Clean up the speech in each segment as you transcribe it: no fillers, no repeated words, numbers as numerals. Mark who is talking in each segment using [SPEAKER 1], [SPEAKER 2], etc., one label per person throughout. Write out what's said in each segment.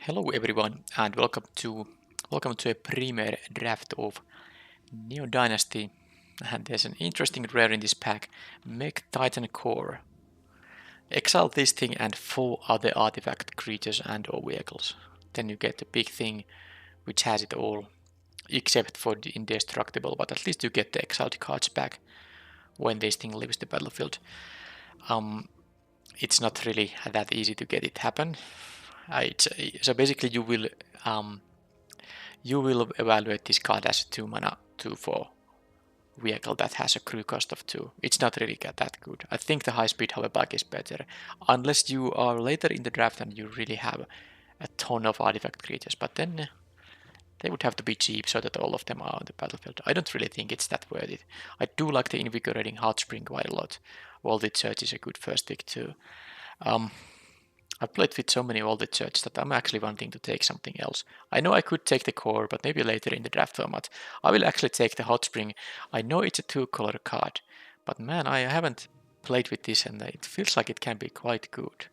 [SPEAKER 1] Hello everyone and welcome to a premiere draft of Neon Dynasty, and there's an interesting rare in this pack, Mech Titan Core. Exile this thing and 4 other artifact creatures and or vehicles. Then you get the big thing which has it all except for the indestructible, but at least you get the exiled cards back when this thing leaves the battlefield. It's not really that easy to get it happen. So basically you will evaluate this card as a 2 mana 2/4 vehicle that has a crew cost of 2. It's not really that good. I think the high speed hoverback is better, unless you are later in the draft and you really have a ton of artifact creatures, but then they would have to be cheap so that all of them are on the battlefield. I don't really think it's that worth it. I do like the invigorating hot spring quite a lot. Vaulted Search is a good first pick too. I've played with so many Vaulted Search that I'm actually wanting to take something else. I know I could take the core, but maybe later in the draft format. I will actually take the Hot Spring. I know it's a 2-color card, but man, I haven't played with this and it feels like it can be quite good.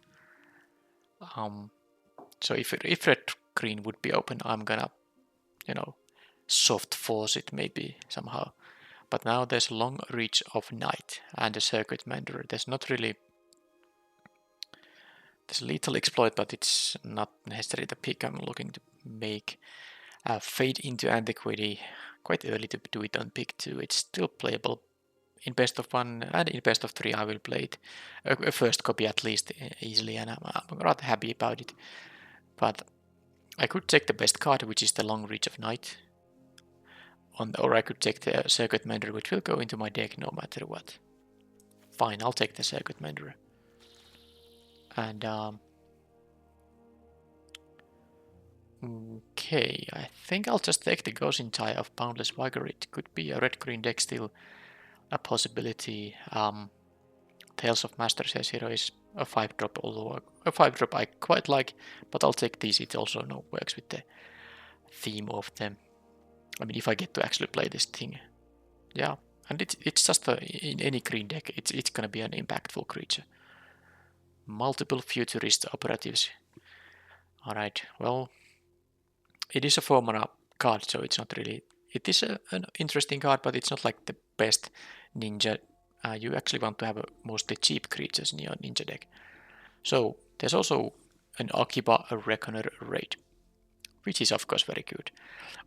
[SPEAKER 1] So if red green would be open, I'm gonna, soft force it maybe somehow. But now there's a long reach of night and a circuit mender. There's lethal exploit, but it's not necessarily the pick I'm looking to make. Fade into antiquity, quite early to do it on pick 2. It's still playable in best of 1 and in best of 3. I will play it a first copy at least easily, and I'm rather happy about it. But I could take the best card, which is the long reach of night, or I could take the circuit mender, which will go into my deck no matter what. Fine, I'll take the circuit mender. And okay, I think I'll just take the Gaussian tie of Boundless Vigor. It could be a red-green deck still a possibility. Tales of Master says Hero is a 5-drop, although a 5-drop I quite like, but I'll take these. It also works with the theme of them. I mean, if I get to actually play this thing. Yeah, and it's just in any green deck, it's gonna be an impactful creature. Multiple futurist operatives. Alright, well, it is a 4-mana card, so it's not really... It is an interesting card, but it's not like the best ninja. You actually want to have a mostly cheap creatures in your ninja deck. So there's also an Akiba Reckoner raid, which is of course very good.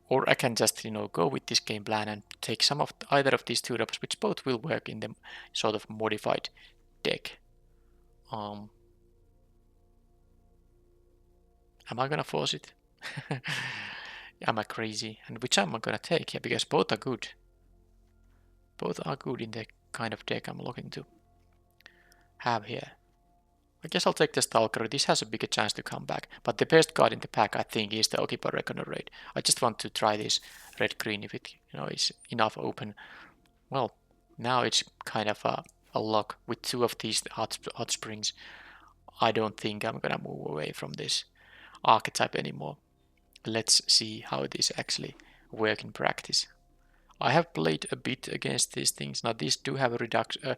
[SPEAKER 1] Or I can just go with this game plan and take some of either of these 2 drops, which both will work in the sort of modified deck. Am I gonna force it? Am I crazy? And which am I gonna take? Yeah, because both are good. Both are good in the kind of deck I'm looking to have here. I guess I'll take the Stalker. This has a bigger chance to come back. But the best card in the pack, I think, is the Occupy Reckoner Raid. I just want to try this red-green if it is enough open. Well, now it's kind of a lock with 2 of these hot springs. I don't think I'm gonna move away from this archetype anymore. Let's see how this actually works in practice. I have played a bit against these things. Now these do have a reduction,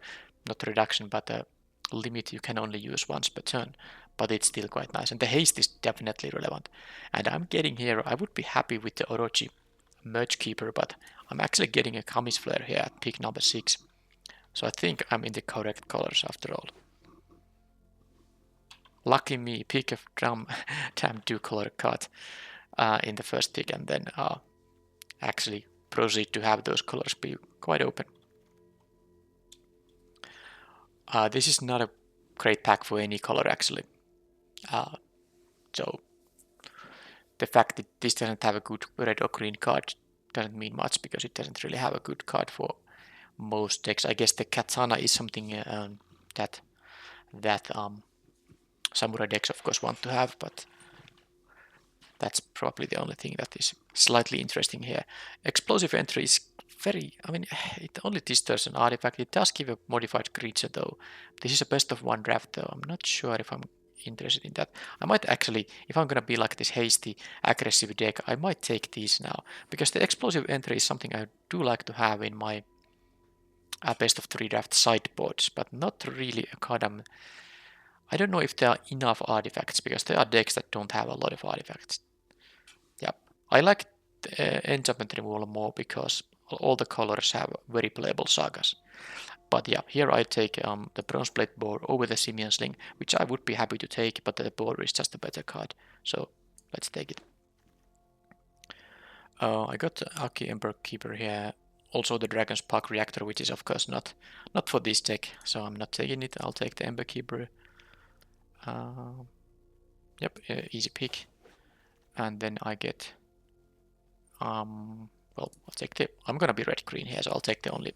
[SPEAKER 1] not reduction, but a limit you can only use once per turn, but it's still quite nice. And the haste is definitely relevant. And I'm getting here, I would be happy with the Orochi Merge Keeper, but I'm actually getting a Kami's Flare here at pick number 6. So I think I'm in the correct colors after all. Lucky me, pick a damn 2-color card in the first pick, and then actually proceed to have those colors be quite open. This is not a great pack for any color actually. So the fact that this doesn't have a good red or green card doesn't mean much, because it doesn't really have a good card for most decks. I guess the Katana is something that Samurai decks of course want to have, but that's probably the only thing that is slightly interesting here. Explosive Entry is very... I mean, it only disturbs an artifact. It does give a modified creature though. This is a best of 1 draft though. I'm not sure if I'm interested in that. I might actually, if I'm gonna be like this hasty, aggressive deck, I might take these now. Because the Explosive Entry is something I do like to have in my best of 3 draft sideboards, but not really a card I don't know if there are enough artifacts, because there are decks that don't have a lot of artifacts. Yep. I like enchantment removal more because all the colors have very playable sagas. But yeah, here I take the bronze plate board over the Simian Sling, which I would be happy to take, but the board is just a better card. So let's take it. I got the Aki Emperor Keeper here. Also the Dragon's Spark Reactor, which is of course not for this deck, so I'm not taking it. I'll take the Emperor Keeper. Yep, easy pick. And then I get well, I'll take the. I'm gonna be red green here, so I'll take the only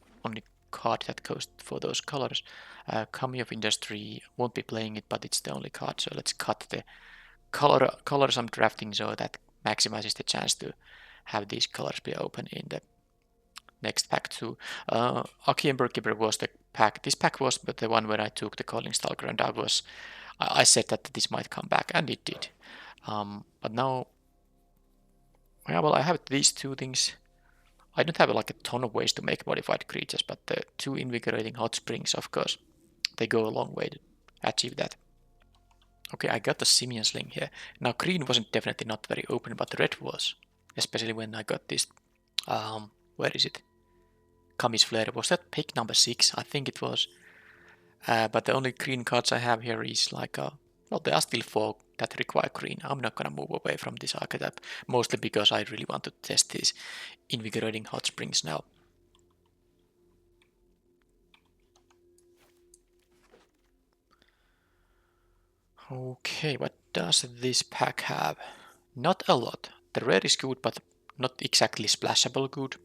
[SPEAKER 1] card that goes for those colors. Kami of Industry, won't be playing it, but it's the only card, so let's cut the colors I'm drafting so that maximizes the chance to have these colors be open in the next pack too. Aki Emperor Keeper was the pack. This pack was the one where I took the Calling Stalker, and I said that this might come back, and it did. But now, yeah, well, I have these two things. I don't have like a ton of ways to make modified creatures, but the two invigorating hot springs, of course, they go a long way to achieve that. Okay, I got the Simian Sling here. Now green wasn't definitely not very open, but red was. Especially when I got this, where is it? Kami's Flare. Was that pick number 6? I think it was. But the only green cards I have here is like, well, there are still 4 that require green. I'm not gonna move away from this archetype, mostly because I really want to test these invigorating hot springs now. Okay, what does this pack have? Not a lot. The rare is good, but not exactly splashable good.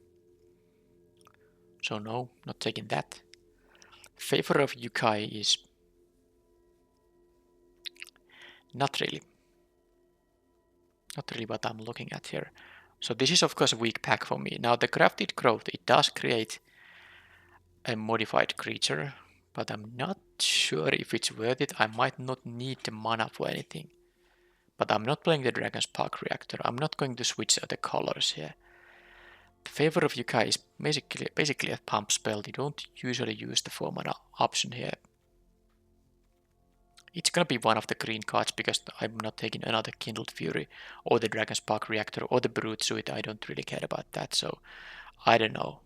[SPEAKER 1] So no, not taking that. Favor of Yukai is not really what I'm looking at here. So this is of course a weak pack for me. Now the Crafted Growth, it does create a modified creature, but I'm not sure if it's worth it. I might not need the mana for anything. But I'm not playing the Dragon's Spark Reactor. I'm not going to switch the colors here. The Favor of Yukai is basically a pump spell. You don't usually use the 4 mana option here. It's gonna be one of the green cards because I'm not taking another Kindled Fury or the Dragon Spark Reactor or the Brute Suit. I don't really care about that, so I don't know.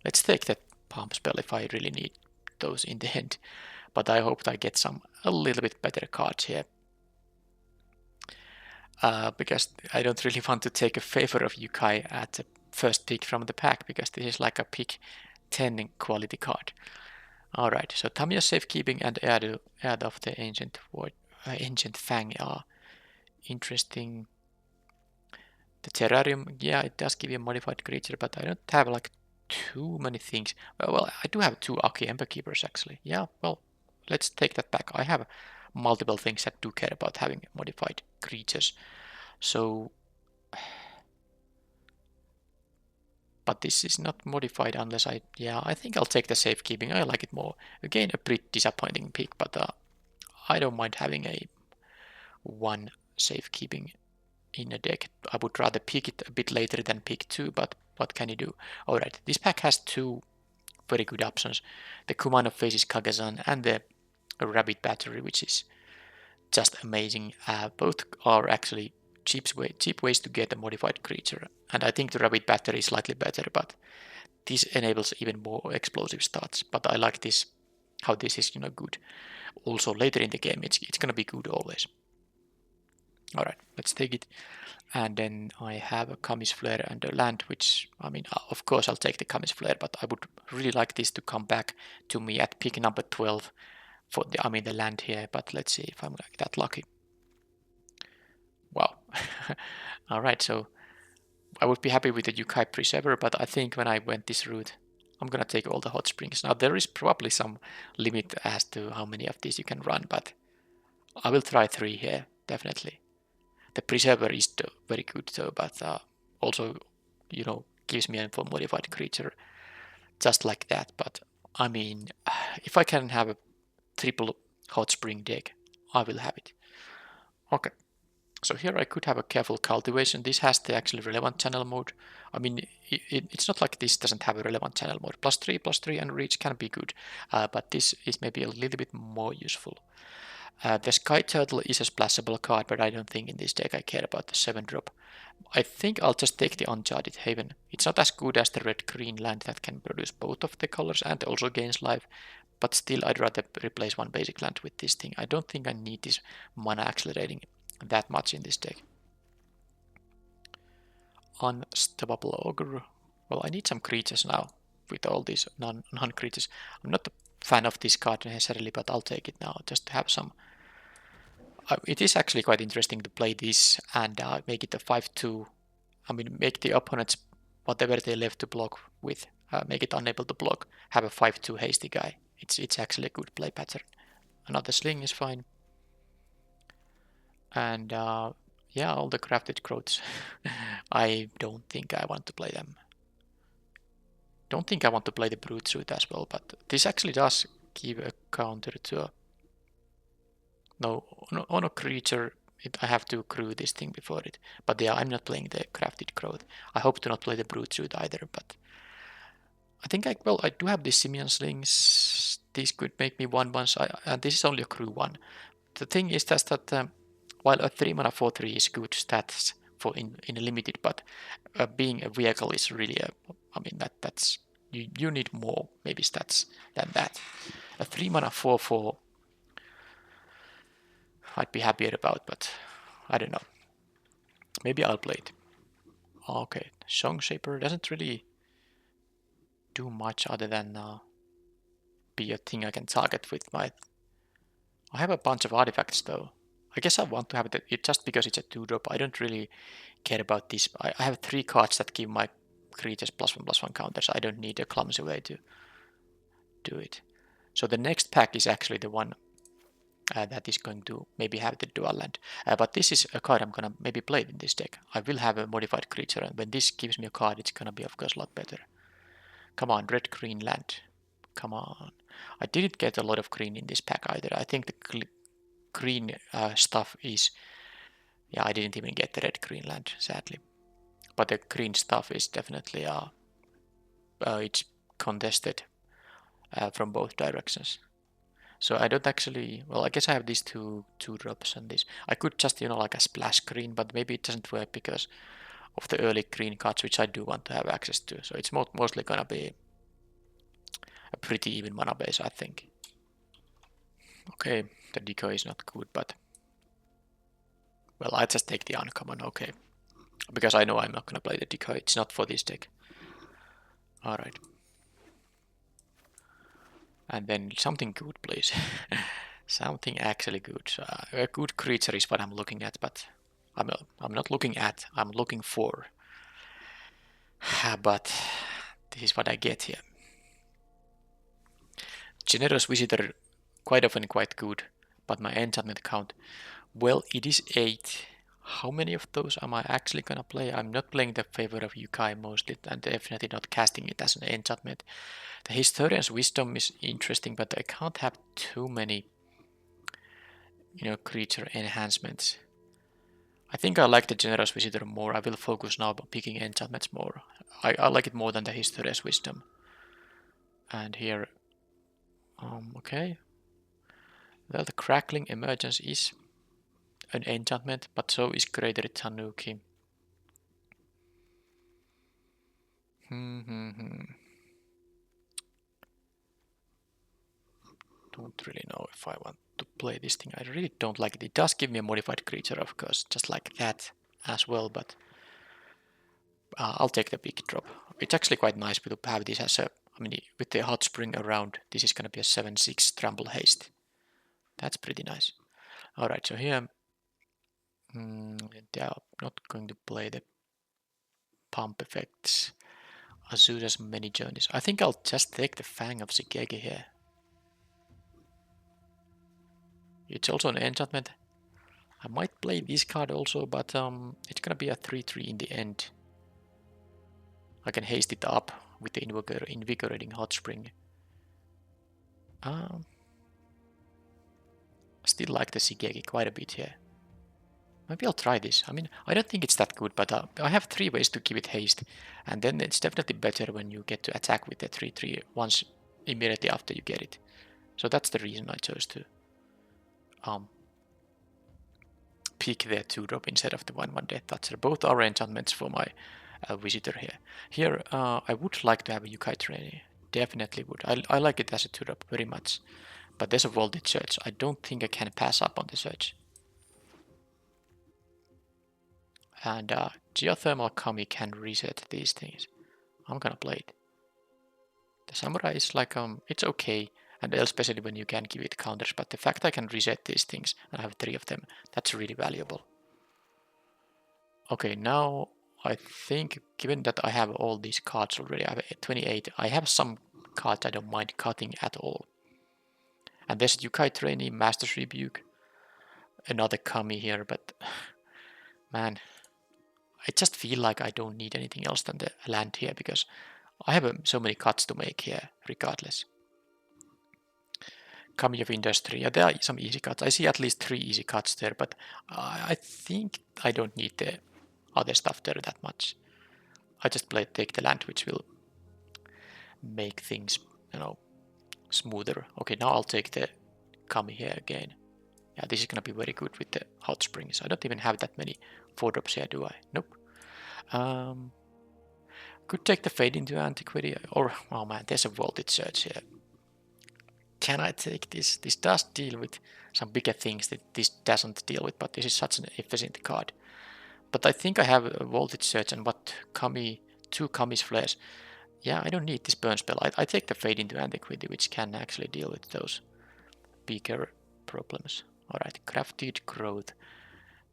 [SPEAKER 1] Let's take that pump spell if I really need those in the end. But I hope I get a little bit better cards here. Because I don't really want to take a Favor of Yukai at the first pick from the pack, because this is like a pick 10 quality card. Alright, so Tamiya's Safekeeping and Air of the Ancient Fang are interesting. The Terrarium, yeah, it does give you a modified creature, but I don't have like too many things. Well, I do have 2 Aki Ember Keepers actually. Yeah, well, let's take that back. I have multiple things that do care about having modified creatures. So, but this is not modified unless I think I'll take the Safekeeping. I like it more. Again, a pretty disappointing pick, but I don't mind having a 1 Safekeeping in a deck. I would rather pick it a bit later than pick 2, but what can you do? Alright, this pack has 2 very good options. The Kumano Faces Kagazan and the Rabbit Battery, which is just amazing. Both are actually cheap ways to get a modified creature, and I think the Rabbit Battery is slightly better, but this enables even more explosive starts. But I like this, how this is good. Also later in the game, it's gonna be good always. Alright, let's take it. And then I have a Kami's Flare and a land, which, I mean, of course I'll take the Kami's Flare, but I would really like this to come back to me at pick number 12 for the land here, but let's see if I'm like that lucky. Wow. Alright, so I would be happy with the Yukai Preserver, but I think when I went this route, I'm gonna take all the hot springs. Now there is probably some limit as to how many of these you can run, but I will try 3 here, definitely. The Preserver is very good though, but also, gives me a full modified creature just like that. But I mean, if I can have a triple hot spring deck, I will have it. Okay, So here I could have a careful cultivation. This has the actually relevant channel mode. I mean, it's not like this doesn't have a relevant channel mode. +3/+3 and reach can be good, but this is maybe a little bit more useful. The Sky Turtle is a splashable card, but I don't think in this deck I care about the 7-drop. I think I'll just take the Uncharted Haven. It's not as good as the red-green land that can produce both of the colors and also gains life, but still I'd rather replace one basic land with this thing. I don't think I need this mana accelerating that much in this deck. Unstoppable Ogre. Well, I need some creatures now with all these non-creatures. I'm not a fan of this card necessarily, but I'll take it now just to have some. It is actually quite interesting to play this and make it a 5/2. I mean, make the opponents, whatever they left to block with, make it unable to block, have a 5/2 hasty guy. It's actually a good play pattern. Another sling is fine. And yeah, all the crafted growths. I don't think I want to play them. Don't think I want to play the brute suit as well, but this actually does give a counter to a... No, on a creature, I have to crew this thing before it. But yeah, I'm not playing the crafted growth. I hope to not play the brute suit either, but I think I do have these Simian slings. These could make me 1/1s, and this is only a crew one. The thing is just that while a 3 mana 4/3 is good stats for in a limited, but being a vehicle is really I mean that's you need more maybe stats than that. A 3 mana 4/4 I'd be happier about, but I don't know. Maybe I'll play it. Okay, Song Shaper doesn't really do much other than be a thing I can target with my... I have a bunch of artifacts though. I guess I want to have it just because it's a 2-drop. I don't really care about this. I have 3 cards that give my creatures +1/+1 counters. I don't need a clumsy way to do it. So the next pack is actually the one that is going to maybe have the dual land. But this is a card I'm gonna maybe play in this deck. I will have a modified creature, and when this gives me a card, it's gonna be of course a lot better. Come on, red-green land. Come on. I didn't get a lot of green in this pack either. I think the green stuff is... Yeah, I didn't even get the red-green land, sadly. But the green stuff is definitely... it's contested from both directions. So I don't actually... Well, I guess I have these two drops and this. I could just, like a splash green, but maybe it doesn't work because of the early green cards, which I do want to have access to. So it's mostly gonna be a pretty even mana base, I think. Okay, the decoy is not good, but... Well, I just take the uncommon, okay. Because I know I'm not gonna play the decoy, it's not for this deck. Alright. And then something good, please. Something actually good. A good creature is what I'm looking at, but I'm not looking at, I'm looking for. But this is what I get here. Generous Visitor, quite often quite good, but my enchantment count, well, it is 8. How many of those am I actually gonna play? I'm not playing the Favor of Yukai mostly, and definitely not casting it as an enchantment. The Historian's Wisdom is interesting, but I can't have too many, creature enhancements. I think I like the Generous Visitor more. I will focus now on picking enchantments more. I like it more than the Historian's Wisdom. And here, okay. Well, the Crackling Emergence is an enchantment, but so is Greater Tanuki. Don't really know if I want to play this thing. I really don't like it. It does give me a modified creature, of course, just like that as well, but I'll take the big drop. It's actually quite nice to have this as a... I mean, with the hot spring around, this is going to be a 7/6 trample haste. That's pretty nice. Alright, so here they are not going to play the pump effects. Azusa's many journeys. I think I'll just take the Fang of Shigeki here. It's also an enchantment. I might play this card also, but it's gonna be a 3/3 in the end. I can haste it up with the Invigorating Hot Spring. I still like the Shigeki quite a bit here. Maybe I'll try this. I mean, I don't think it's that good, but I have 3 ways to give it haste, and then it's definitely better when you get to attack with the 3/3 once immediately after you get it. So that's the reason I chose to pick the 2-drop instead of the 1/1 Death Toucher. Both are enchantments for my visitor here. Here, I would like to have a Yukai Trainee. Definitely would. I like it as a 2-drop very much. But there's a Voltage Surge. I don't think I can pass up on the Surge. And Geothermal Kami can reset these things. I'm gonna play it. The Samurai is like, it's okay, and especially when you can give it counters, but the fact I can reset these things, and I have 3 of them, that's really valuable. Okay, now I think, given that I have all these cards already, I have 28, I have some cards I don't mind cutting at all. And there's Yukai Trainee, Master's Rebuke, another Kami here, but man, I just feel like I don't need anything else than the land here, because I have so many cuts to make here, regardless. Kami of Industry, yeah, there are some easy cuts. I see at least 3 easy cuts there, but I think I don't need the other stuff there that much. I just take the land, which will make things, smoother. Okay, now I'll take the Kami here again. Yeah, this is gonna be very good with the hot springs. I don't even have that many 4-drops here, do I? Nope. Could take the Fade into Antiquity, or, oh man, there's a Voltage Surge here. Can I take this? This does deal with some bigger things that this doesn't deal with, but this is such an efficient card. But I think I have a Voltage Surge and what Kami, 2 Kami's Flares. Yeah, I don't need this burn spell. I take the Fade into Antiquity, which can actually deal with those bigger problems. Alright, Crafted Growth.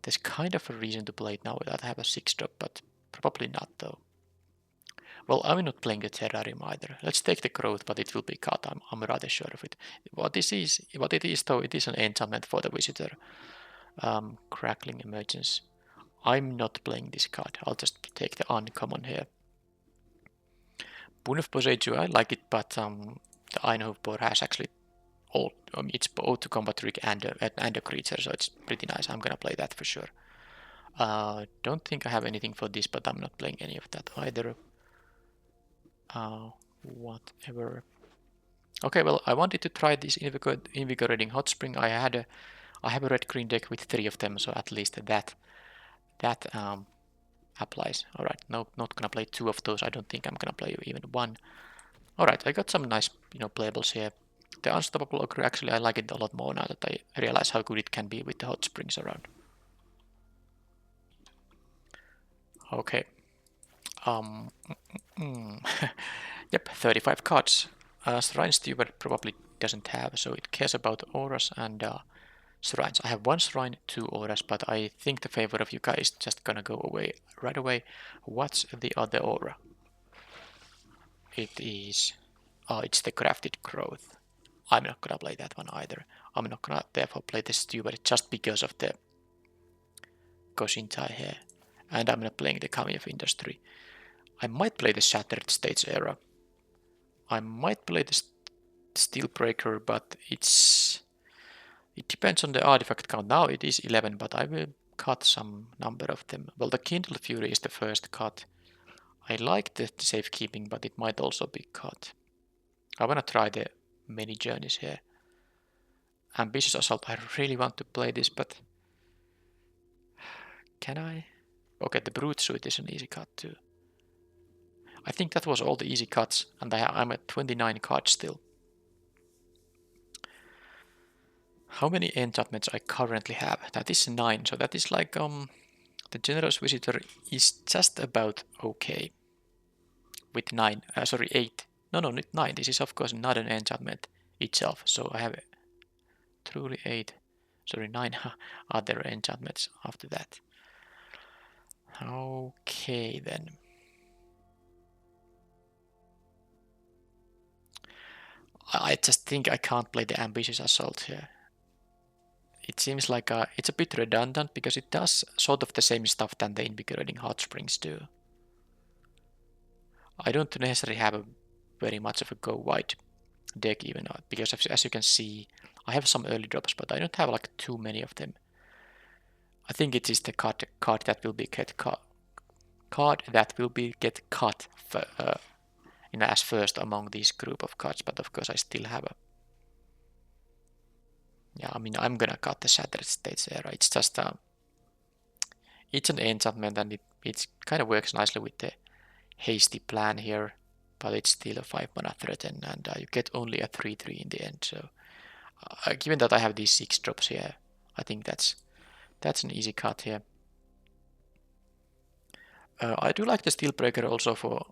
[SPEAKER 1] There's kind of a reason to play it now without I have a 6-drop, but probably not though. Well, I'm not playing the Terrarium either. Let's take the Growth, but it will be cut. I'm rather sure of it. What it is though, it is an enchantment for the visitor. Crackling Emergence. I'm not playing this card. I'll just take the uncommon here. Boon of Poseidon, I like it, but the Einhofbor has actually all. It's both to combat trick and a creature, so it's pretty nice. I'm gonna play that for sure. Don't think I have anything for this, but I'm not playing any of that either. Whatever. Okay, well, I wanted to try this invigorating hot spring. I have a red-green deck with 3 of them, so at least that applies. Alright, no, not gonna play 2 of those. I don't think I'm gonna play even 1. Alright, I got some nice, playables here. The Unstoppable Ogre, actually, I like it a lot more now that I realize how good it can be with the hot springs around. Okay. Yep, 35 cards. Shrine Steward probably doesn't have, so it cares about auras and shrines. I have 1 shrine, 2 auras, but I think the favor of Yuka is just gonna go away right away. What's the other aura? It is... oh, it's the Crafted Growth. I'm not gonna play that one either. I'm not gonna therefore play the Steward just because of the Koshintai here. And I'm not playing the Kami of Industry. I might play the Shattered Stage era. I might play the Steelbreaker, but it depends on the artifact count. Now it is 11, but I will cut some number of them. Well, the Kindle Fury is the first cut. I like the safekeeping, but it might also be cut. I wanna try the many journeys here. Ambitious Assault, I really want to play this, but can I? Okay, the Brute Suit is an easy cut too. I think that was all the easy cuts, and I'm at 29 cards still. How many enchantments I currently have? That is 9, so that is like, the Generous Visitor is just about okay. With 9, 8. No, not 9, this is of course not an enchantment itself, so I have truly 9 other enchantments after that. Okay then. I just think I can't play the Ambitious Assault here. It seems like it's a bit redundant because it does sort of the same stuff than the Invigorating Hot Springs do. I don't necessarily have very much of a go wide deck even, because as you can see, I have some early drops, but I don't have like too many of them. I think it is the card that will be card that will be get cut as first among this group of cards. But of course, I still have a. Yeah, I mean, I'm gonna cut the Shattered States Era. It's just it's an enchantment, and it kind of works nicely with the Hasty plan here, but it's still a 5 mana threat, and you get only a 3/3 in the end. So, given that I have these 6 drops here, I think that's an easy cut here. I do like the Steelbreaker also for.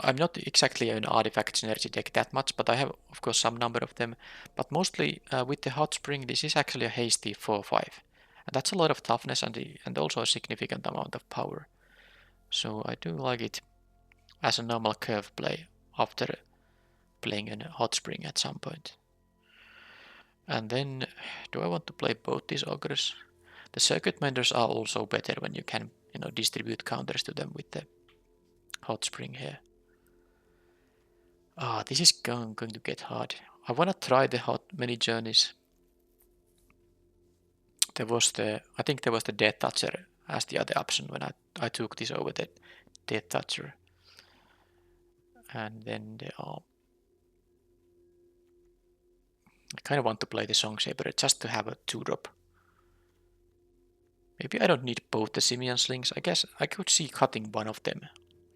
[SPEAKER 1] I'm not exactly an artifact synergy deck that much, but I have, of course, some number of them. But mostly with the Hot Spring, this is actually a hasty 4/5. And that's a lot of toughness and also a significant amount of power. So I do like it as a normal curve play after playing a Hot Spring at some point. And then, do I want to play both these Ogres? The Circuit Menders are also better when you can, distribute counters to them with the Hot Spring here. This is going to get hard. I want to try the hot many journeys. I think there was the Death Toucher as the other option when I took this over the Death Toucher. And then there are. I kind of want to play the Song Shaper just to have a 2-drop. Maybe I don't need both the Simian Slings. I guess I could see cutting one of them.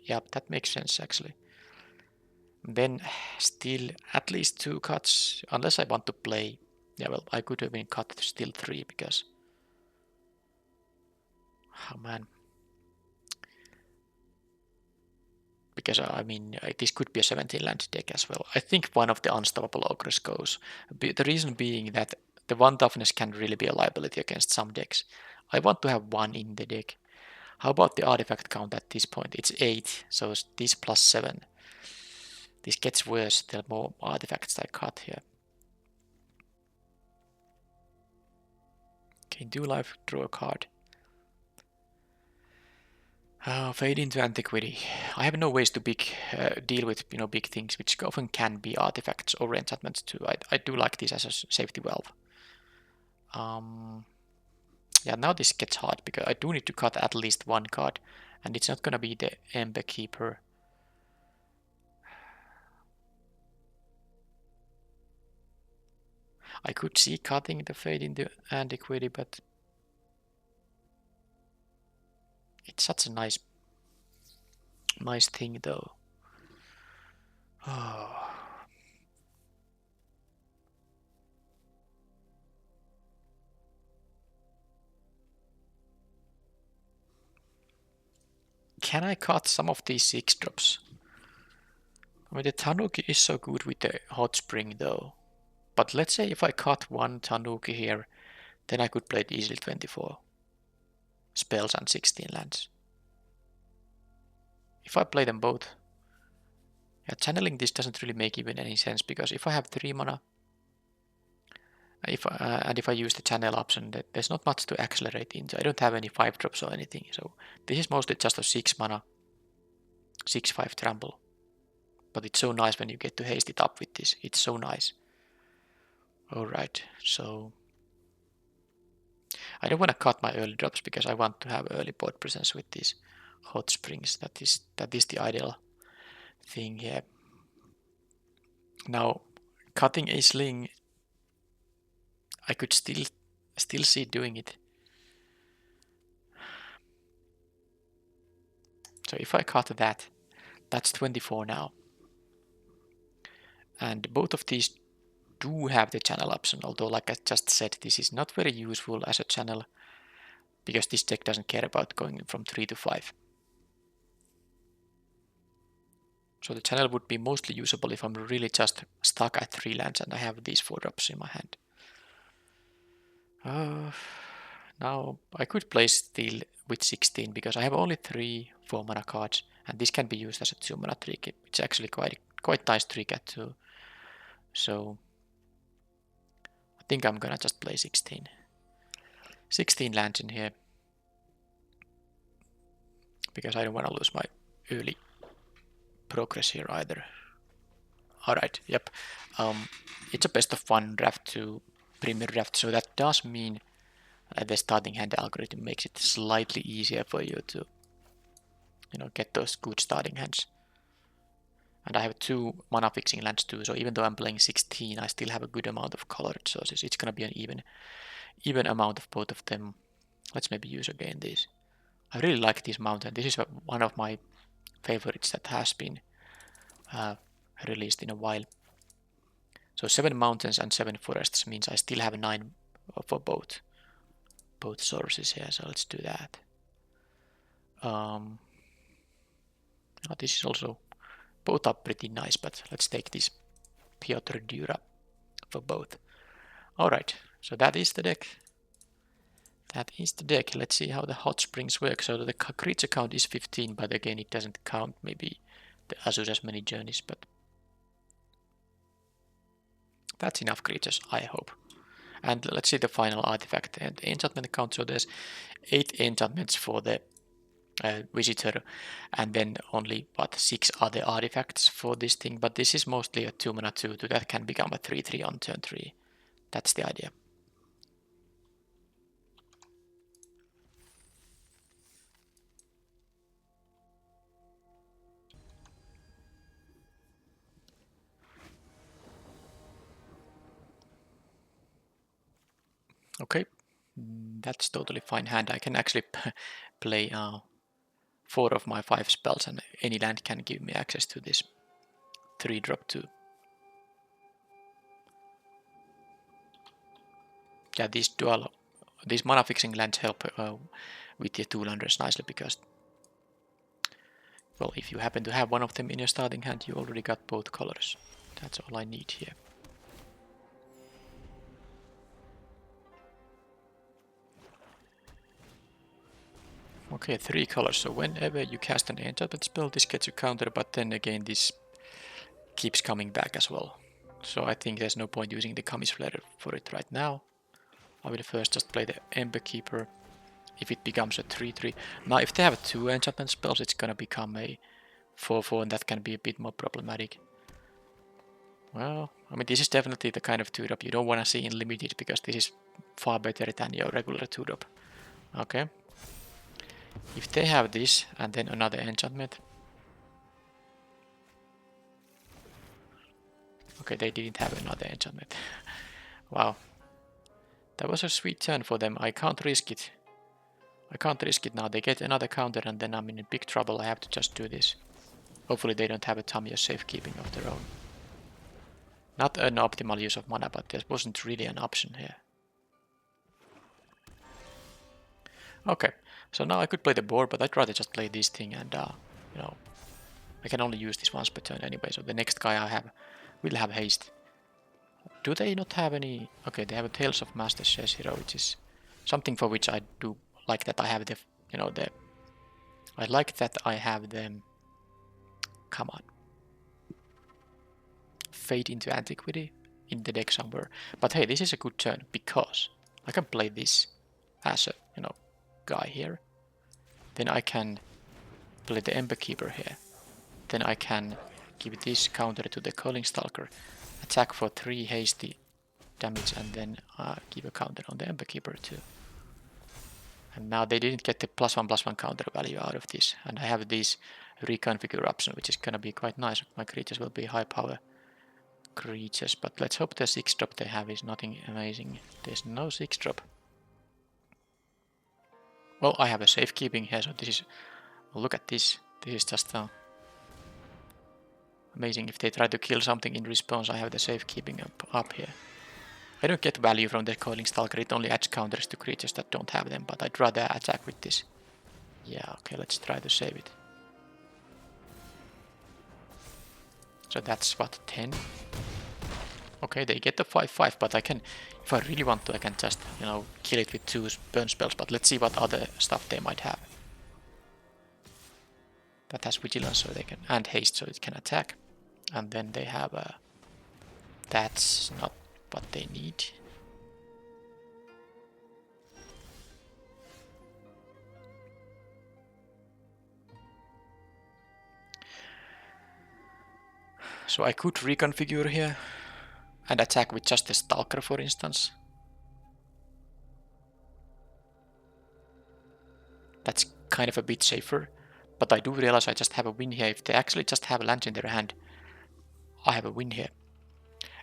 [SPEAKER 1] Yeah, that makes sense actually. Then still at least 2 cuts, unless I want to play. Yeah, well, I could have been cut still 3 because. Oh man. Because I mean, this could be a 17 land deck as well. I think one of the Unstoppable Ogres goes. The reason being that the 1 toughness can really be a liability against some decks. I want to have 1 in the deck. How about the artifact count at this point? It's 8, so this plus 7. This gets worse the more artifacts I cut here. Okay, do life, draw a card. Fade into Antiquity. I have no ways to deal with big things, which often can be artifacts or enchantments too. I do like this as a safety valve. Yeah, now this gets hard because I do need to cut at least 1 card, and it's not gonna be the Ember Keeper. I could see cutting the Fade into Antiquity, but it's such a nice thing though. Oh. Can I cut some of these 6 drops? I mean, the Tanuki is so good with the Hot Spring though. But let's say if I cut 1 Tanuki here, then I could play it easily 24 spells and 16 lands. If I play them both, yeah, channeling this doesn't really make even any sense because if I have 3 mana, if I use the channel option, there's not much to accelerate into. I don't have any 5 drops or anything, so this is mostly just a 6 mana, 6/5 trample. But it's so nice when you get to haste it up with this. It's so nice. Alright, so I don't want to cut my early drops because I want to have early board presence with these Hot Springs. That is the ideal thing here. Now, cutting a sling, I could still see doing it. So if I cut that, that's 24 now. And both of these do have the channel option, although like I just said, this is not very useful as a channel because this deck doesn't care about going from 3 to 5. So the channel would be mostly usable if I'm really just stuck at 3 lands and I have these 4 drops in my hand. Now I could play Steel with 16 because I have only 3 4 mana cards and this can be used as a 2 mana trick. It's actually quite nice trick at 2. So I think I'm gonna just play 16. 16 lands in here because I don't want to lose my early progress here either. Alright, yep. It's a best of 1 draft to Premier draft, so that does mean The starting hand algorithm makes it slightly easier for you to, get those good starting hands. And I have 2 mana fixing lands too, so even though I'm playing 16, I still have a good amount of colored sources. It's gonna be an even amount of both of them. Let's maybe use again these. I really like this mountain. This is one of my favorites that has been released in a while. So 7 mountains and 7 forests means I still have 9 for both sources here. So let's do that. This is also, both are pretty nice, but let's take this Piotr Dura for both. Alright, so that is the deck. Let's see how the hot springs work. So the creature count is 15, but again it doesn't count maybe the Azusa's many journeys, but that's enough creatures, I hope. And let's see the final artifact and enchantment count. So there's 8 enchantments for the visitor, and then only 6 other artifacts for this thing, but this is mostly a 2 mana 2 that can become a 3/3 on turn 3. That's the idea. Okay, that's totally fine hand. I can actually play 4 of my 5 spells, and any land can give me access to this 3-drop 2. Yeah, these mana fixing lands help with the 2-landers nicely, because, well, if you happen to have one of them in your starting hand, you already got both colors. That's all I need here. Okay, 3 colors, so whenever you cast an enchantment spell, this gets a counter, but then again this keeps coming back as well. So I think there's no point using the Kami's Flare for it right now. I will first just play the Ember Keeper, if it becomes a 3/3. Now if they have 2 enchantment spells, it's gonna become a 4/4, and that can be a bit more problematic. Well, I mean, this is definitely the kind of 2-drop you don't want to see in limited, because this is far better than your regular 2-drop. Okay. If they have this and then another enchantment. Okay, they didn't have another enchantment. Wow. That was a sweet turn for them. I can't risk it. I can't risk it now. They get another counter and then I'm in big trouble. I have to just do this. Hopefully they don't have a Tamiya safekeeping of their own. Not an optimal use of mana, but there wasn't really an option here. Okay, so now I could play the board, but I'd rather just play this thing, and I can only use this once per turn anyway, so the next guy I have will have haste. Do they not have any? Okay, they have a Tales of Master Sheshiro, which is something for which I do like that I have the, I like that I have them. Come on. Fade into Antiquity in the deck somewhere. But hey, this is a good turn, because I can play this as a, guy here. Then I can play the Ember Keeper here. Then I can give this counter to the Calling Stalker, attack for 3 hasty damage, and then give a counter on the Ember Keeper too. And now they didn't get the +1/+1 counter value out of this, and I have this reconfigure option, which is gonna be quite nice. My creatures will be high power creatures, but let's hope the 6-drop they have is nothing amazing. There's no 6-drop. Well, I have a safekeeping here, so this is... Well, look at this. This is just amazing. If they try to kill something in response, I have the safekeeping up here. I don't get value from the Coiling Stalker, it only adds counters to creatures that don't have them, but I'd rather attack with this. Yeah, okay, let's try to save it. So that's what, 10? Okay, they get the 5/5, but I can, if I really want to, I can just, kill it with 2 burn spells, but let's see what other stuff they might have. That has vigilance, so they can, and haste, so it can attack. And then they have that's not what they need. So I could reconfigure here and attack with just the Stalker, for instance. That's kind of a bit safer. But I do realize I just have a win here. If they actually just have lands in their hand, I have a win here.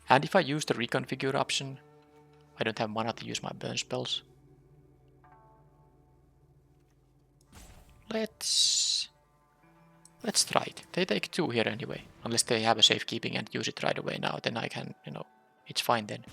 [SPEAKER 1] And if I use the reconfigure option, I don't have mana to use my burn spells. Let's try it. They take 2 here anyway. Unless they have a safekeeping and use it right away now, then I can, it's fine then.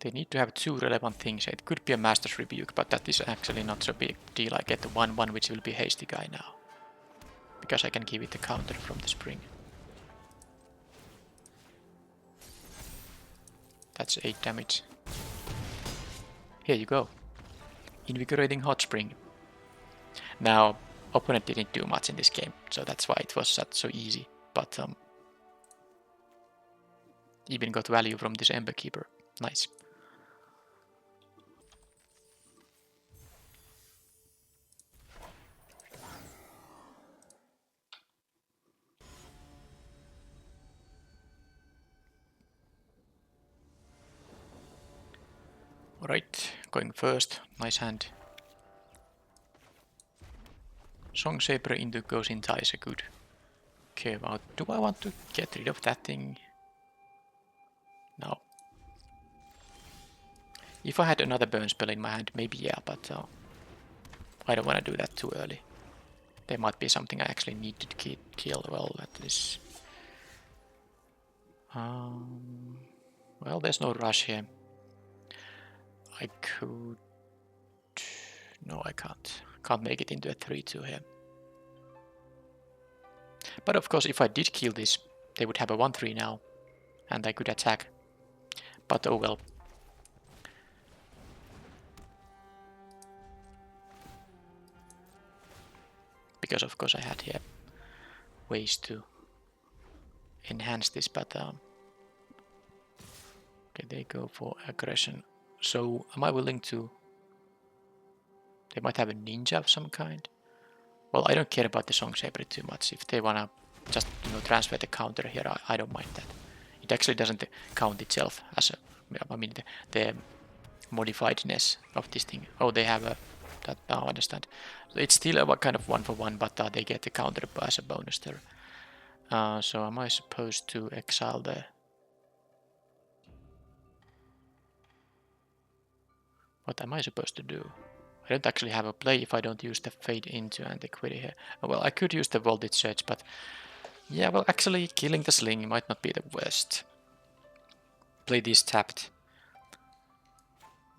[SPEAKER 1] They need to have 2 relevant things. It could be a Master's Rebuke, but that is actually not so big deal. I get the 1/1, which will be Hasty guy now. Because I can give it the counter from the spring. That's 8 damage. Here you go. Invigorating Hot Spring. Now, opponent didn't do much in this game, so that's why it was so easy. But even got value from this Ember Keeper. Nice. Alright, going first. Nice hand. Song Saber into goes in ties, good. Okay, well, do I want to get rid of that thing? No. If I had another burn spell in my hand, maybe yeah, but I don't want to do that too early. There might be something I actually need to kill. Well, that is... well, there's no rush here. I could... No, I can't. Can't make it into a 3-2 here. But of course, if I did kill this, they would have a 1-3 now. And I could attack. But oh well. Because of course I had here ways to enhance this, but okay, they go for aggression. So am I willing to... They might have a ninja of some kind. Well, I don't care about the Song Saber too much. If they wanna just transfer the counter here, I don't mind that. It actually doesn't count itself as a... I mean the modifiedness of this thing. Oh, they have a... That now I understand. So it's still a kind of 1-for-1, but they get the counter as a bonus there. So am I supposed to exile the... What am I supposed to do? I don't actually have a play if I don't use the Fade into Antiquity here. Well, I could use the Voltage Surge, but... Yeah, well, actually, killing the Sling might not be the worst. Play this tapped.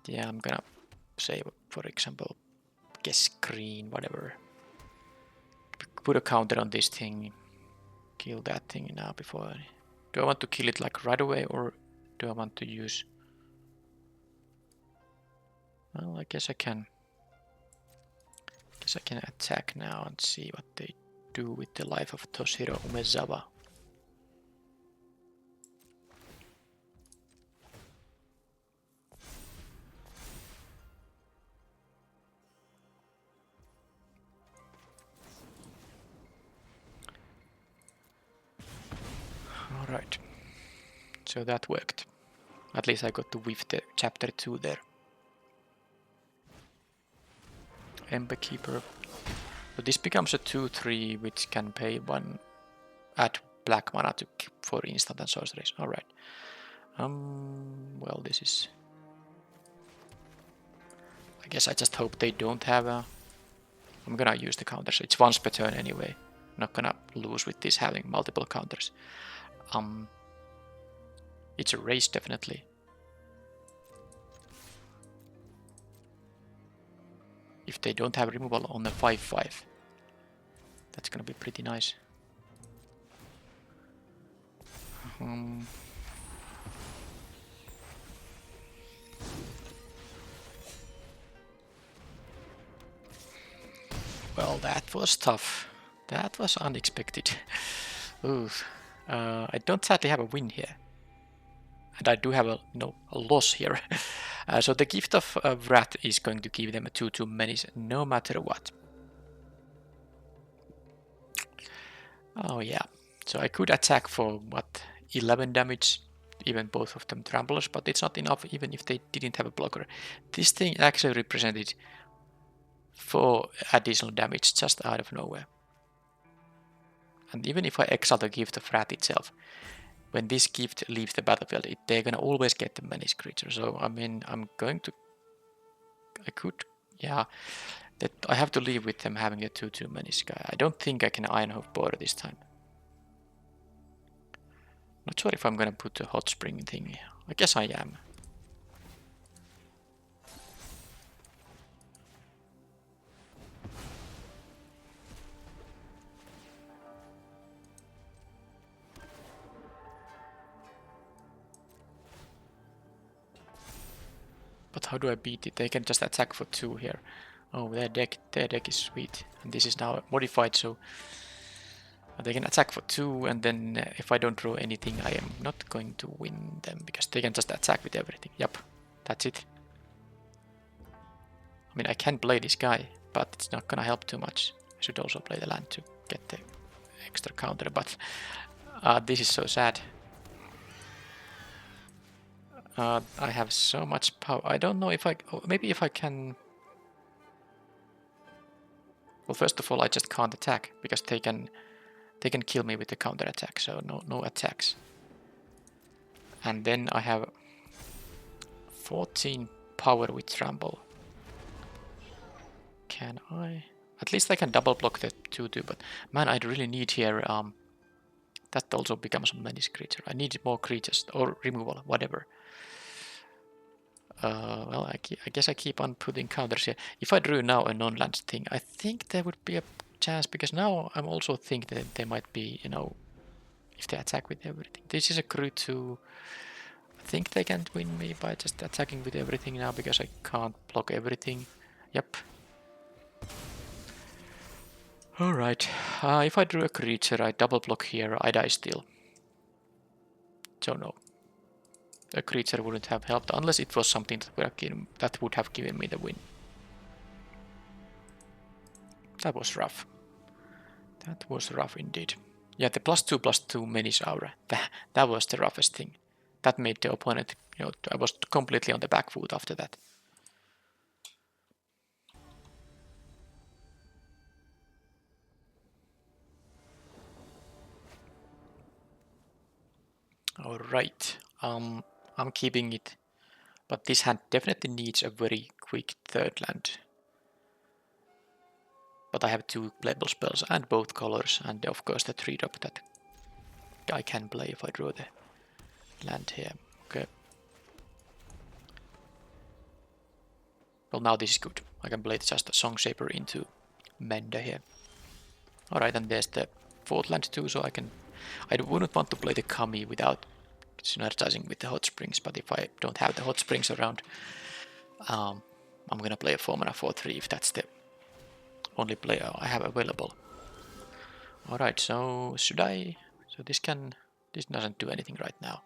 [SPEAKER 1] Yeah, I'm gonna say, for example, guess green, whatever. Put a counter on this thing. Kill that thing now before... Do I want to kill it like right away, or do I want to use... Well, I guess I can attack now and see what they do with the life of Toshiro Umezawa. Alright, so that worked. At least I got to whiff the chapter 2 there. Ember Keeper. So this becomes a 2-3 which can pay 1 add black mana for instant and sorceries. Alright. Well, this is... I guess I just hope they don't have a... I'm gonna use the counters. It's once per turn anyway. Not gonna lose with this having multiple counters. It's a race, definitely. If they don't have removal on the 5-5, that's gonna be pretty nice. Well, that was tough. That was unexpected. Ooh. I don't sadly have a win here. And I do have a loss here. So the gift of Wrath is going to give them a 2/2 menace no matter what. Oh yeah, so I could attack for what, 11 damage, even both of them tramplers, but it's not enough even if they didn't have a blocker. This thing actually represented 4 additional damage just out of nowhere. And even if I exile the gift of Wrath itself, when this gift leaves the battlefield, they're gonna always get the menace creature. So I mean, yeah, that I have to live with them having a 2/2 menace guy. I don't think I can Ironhoof border this time. Not sure if I'm gonna put the hot spring thing. I guess I am. But how do I beat it? They can just attack for 2 here. Oh, their deck is sweet. And this is now modified, so they can attack for 2, and then if I don't draw anything, I am not going to win them, because they can just attack with everything. Yep, that's it. I mean, I can play this guy, but it's not gonna help too much. I should also play the land to get the extra counter, but this is so sad. I have so much power. I don't know if maybe if I can... Well, first of all, I just can't attack, because they can kill me with the counter attack, so no attacks. And then I have 14 power with trample. Can I? At least I can double block the 2/2, but man, I really need here that also becomes a menace creature. I need more creatures, or removal, whatever. Well, I guess I keep on putting counters here. If I drew now a non-land thing, I think there would be a chance, because now I'm also thinking that they might be, you know, if they attack with everything. This is a crew 2. I think they can win me by just attacking with everything now, because I can't block everything. Yep. Alright, if I drew a creature, I double block here, I die still. So no. A creature wouldn't have helped, unless it was something that would have given me the win. That was rough. That was rough indeed. Yeah, the +2/+2 menace aura, that was the roughest thing. That made the opponent, you know, I was completely on the back foot after that. Alright, I'm keeping it, but this hand definitely needs a very quick third land. But I have 2 playable spells and both colors, and of course the 3-drop that I can play if I draw the land here. Okay. Well, now this is good. I can play just a Song Shaper into Menda here. Alright, and there's the 4th land too, so I wouldn't want to play the Kami without synergizing with the Hot Springs, but if I don't have the Hot Springs around, I'm gonna play a 4-mana 4/3 if that's the only player I have available. Alright, so should I... So this doesn't do anything right now.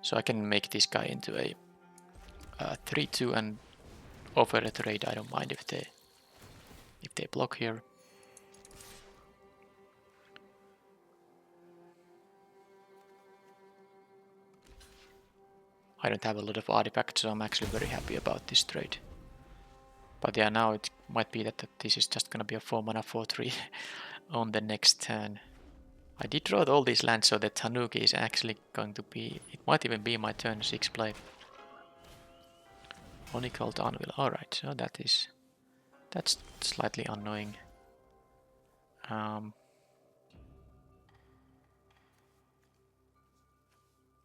[SPEAKER 1] So I can make this guy into a 3/2 and offer a trade. I don't mind if they block here. I don't have a lot of artifacts, so I'm actually very happy about this trade. But yeah, now it might be that this is just gonna be a 4-mana 4/3 on the next turn. I did draw all these lands, so that Tanuki is actually going to be... It might even be my turn 6 play. Onicult Anvil. Alright, so that's slightly annoying.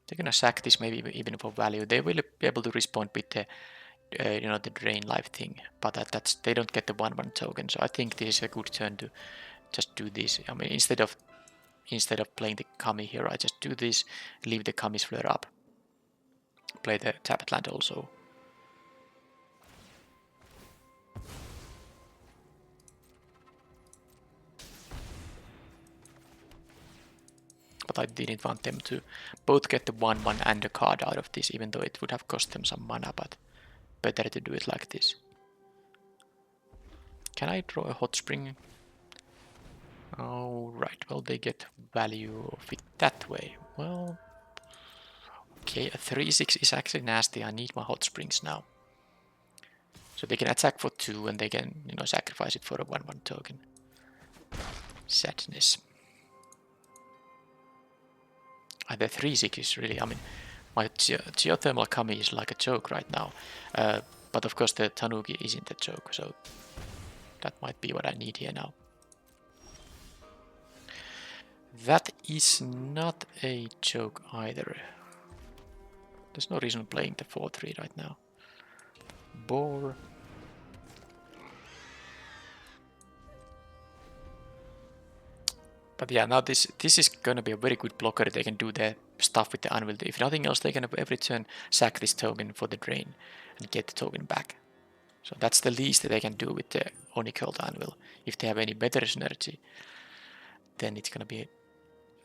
[SPEAKER 1] They're gonna sack this maybe even for value. They will be able to respond with the you know, the drain life thing, but that's they don't get the 1/1 token. So I think this is a good turn to just do this. I mean, instead of playing the Kami here, I just do this, leave the Kami's flare up, play the tapped land also. But I didn't want them to both get the 1/1 and a card out of this, even though it would have cost them some mana, but better to do it like this. Can I draw a hot spring? Oh, right. Well, they get value of it that way. Well, okay, a 3/6 is actually nasty. I need my hot springs now. So they can attack for 2 and they can, you know, sacrifice it for a 1/1 token. Sadness. The 3/6 is really, I mean, my geothermal Kami is like a joke right now. But of course the Tanuki isn't a joke, so that might be what I need here now. That is not a joke either. There's no reason playing the 4/3 right now. Boar. But yeah, now this is gonna be a very good blocker. They can do their stuff with the anvil. If nothing else, they can every turn sack this token for the drain and get the token back. So that's the least that they can do with the Onicult anvil. If they have any better synergy, then it's gonna be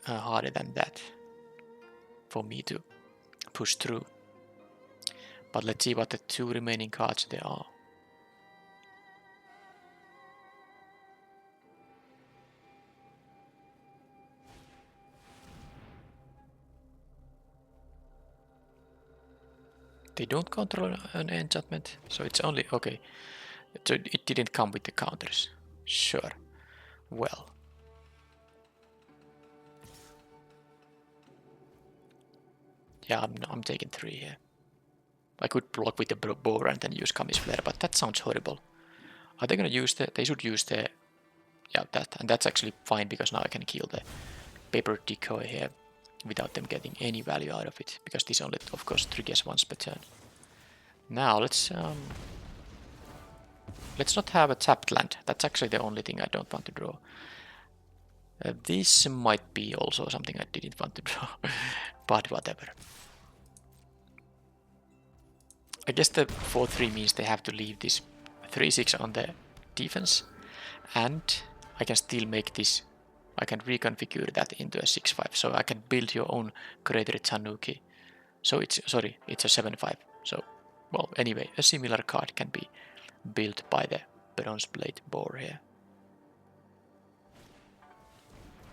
[SPEAKER 1] harder than that for me to push through. But let's see what the 2 remaining cards there are. They don't control an enchantment, so it's only okay. So it didn't come with the counters. Sure. Well. Yeah, I'm taking 3 here. I could block with the boar and then use Kami's Flare, but that sounds horrible. Are they gonna use the... They should use the... Yeah, that. And that's actually fine, because now I can kill the paper decoy here without them getting any value out of it, because this only, of course, triggers once per turn. Now, let's not have a tapped land. That's actually the only thing I don't want to draw. This might be also something I didn't want to draw, but whatever. I guess the 4/3 means they have to leave this 3/6 on the defense, and I can still make this, I can reconfigure that into a 6/5, so I can build your own Greater Tanuki. So it's, sorry, it's a 7/5. So, well, anyway, a similar card can be built by the Bronze Blade Boar here.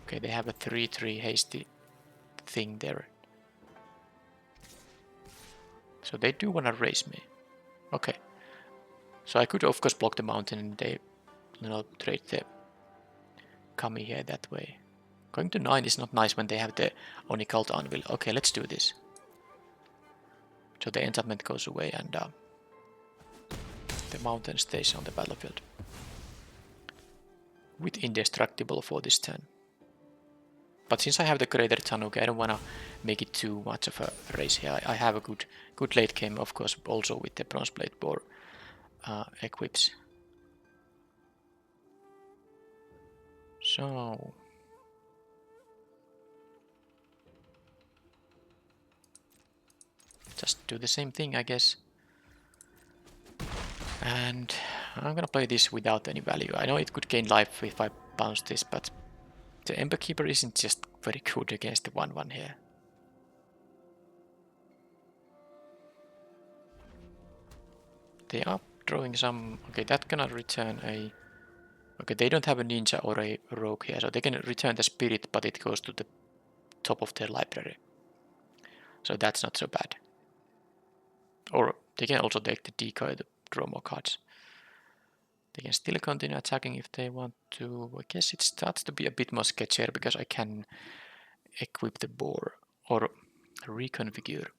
[SPEAKER 1] Okay, they have a 3/3 hasty thing there. So they do want to raise me. Okay. So I could of course block the mountain and they, you know, trade the Kami here that way. Going to 9 is not nice when they have the Onicult anvil. Okay, let's do this. So the enchantment goes away and the mountain stays on the battlefield. With indestructible for this turn. But since I have the Greater Tanuki, I don't want to make it too much of a race here. I have a good late game, of course, also with the Bronze Blade Boar equips. So... just do the same thing, I guess. And I'm gonna play this without any value. I know it could gain life if I bounce this, but the Ember Keeper isn't just very good against the 1/1 here. They are drawing some... okay, that cannot return a... okay, they don't have a ninja or a rogue here, so they can return the spirit, but it goes to the top of their library. So that's not so bad. Or they can also take the decoy to draw more cards. They can still continue attacking if they want to. I guess it starts to be a bit more sketchier because I can equip the boar or reconfigure.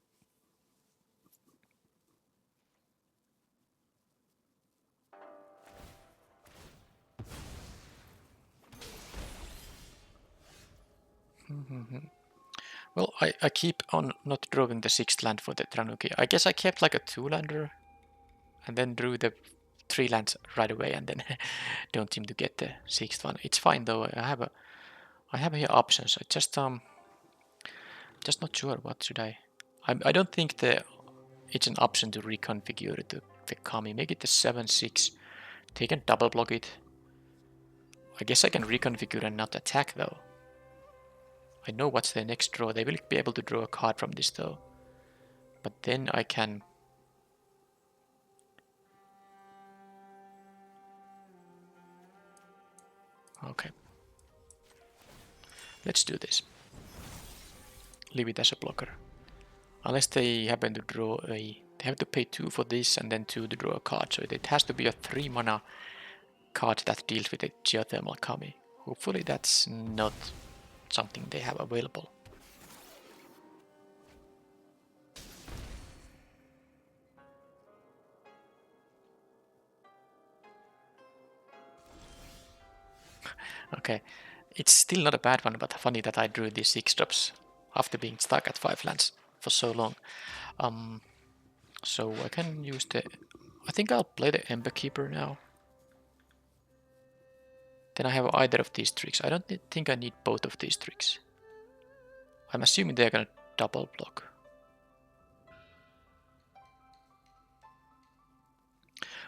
[SPEAKER 1] Well, I keep on not drawing the 6th land for the Tanuki. I guess I kept like a 2-lander and then drew the 3 lands right away and then don't seem to get the 6th one. It's fine though. I have here options. I just not sure what should I don't think it's an option to reconfigure the Kami. Make it the 7/6. They can double block it. I guess I can reconfigure and not attack though. I know what's their next draw. They will be able to draw a card from this though. But then I can Okay. Let's do this. Leave it as a blocker. Unless they happen to draw a... They have to pay 2 for this and then 2 to draw a card. So it has to be a 3 mana card that deals with a geothermal Kami. Hopefully that's not something they have available. Okay, it's still not a bad one, but funny that I drew these 6 drops after being stuck at 5 lands for so long. So I can use the... I think I'll play the Ember Keeper now. Then I have either of these tricks. I don't think I need both of these tricks. I'm assuming they're gonna double block.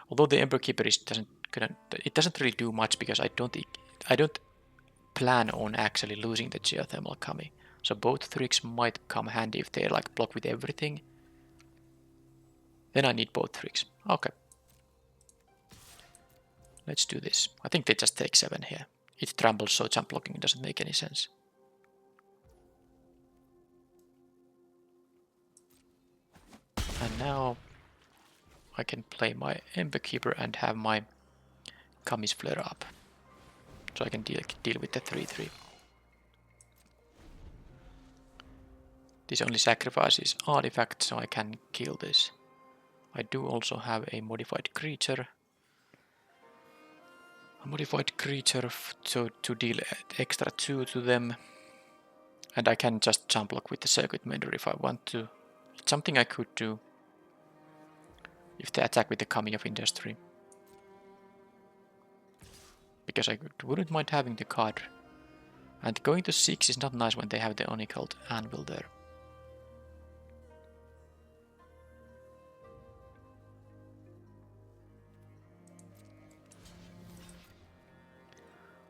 [SPEAKER 1] Although the Ember Keeper doesn't really do much because I don't plan on actually losing the geothermal Kami. So both tricks might come handy if they're like block with everything. Then I need both tricks. Okay. Let's do this. I think they just take 7 here. It trambles, so jump blocking doesn't make any sense. And now I can play my Ember Keeper and have my Kamis flare up. So I can deal with the 3-3. This only sacrifices artifact, so I can kill this. I do also have a modified creature. A modified creature to deal extra 2 to them. And I can just jump block with the circuit mender if I want to. It's something I could do if they attack with the Kami of Industry. Because I wouldn't mind having the card. And going to 6 is not nice when they have the Onicult Anvil there.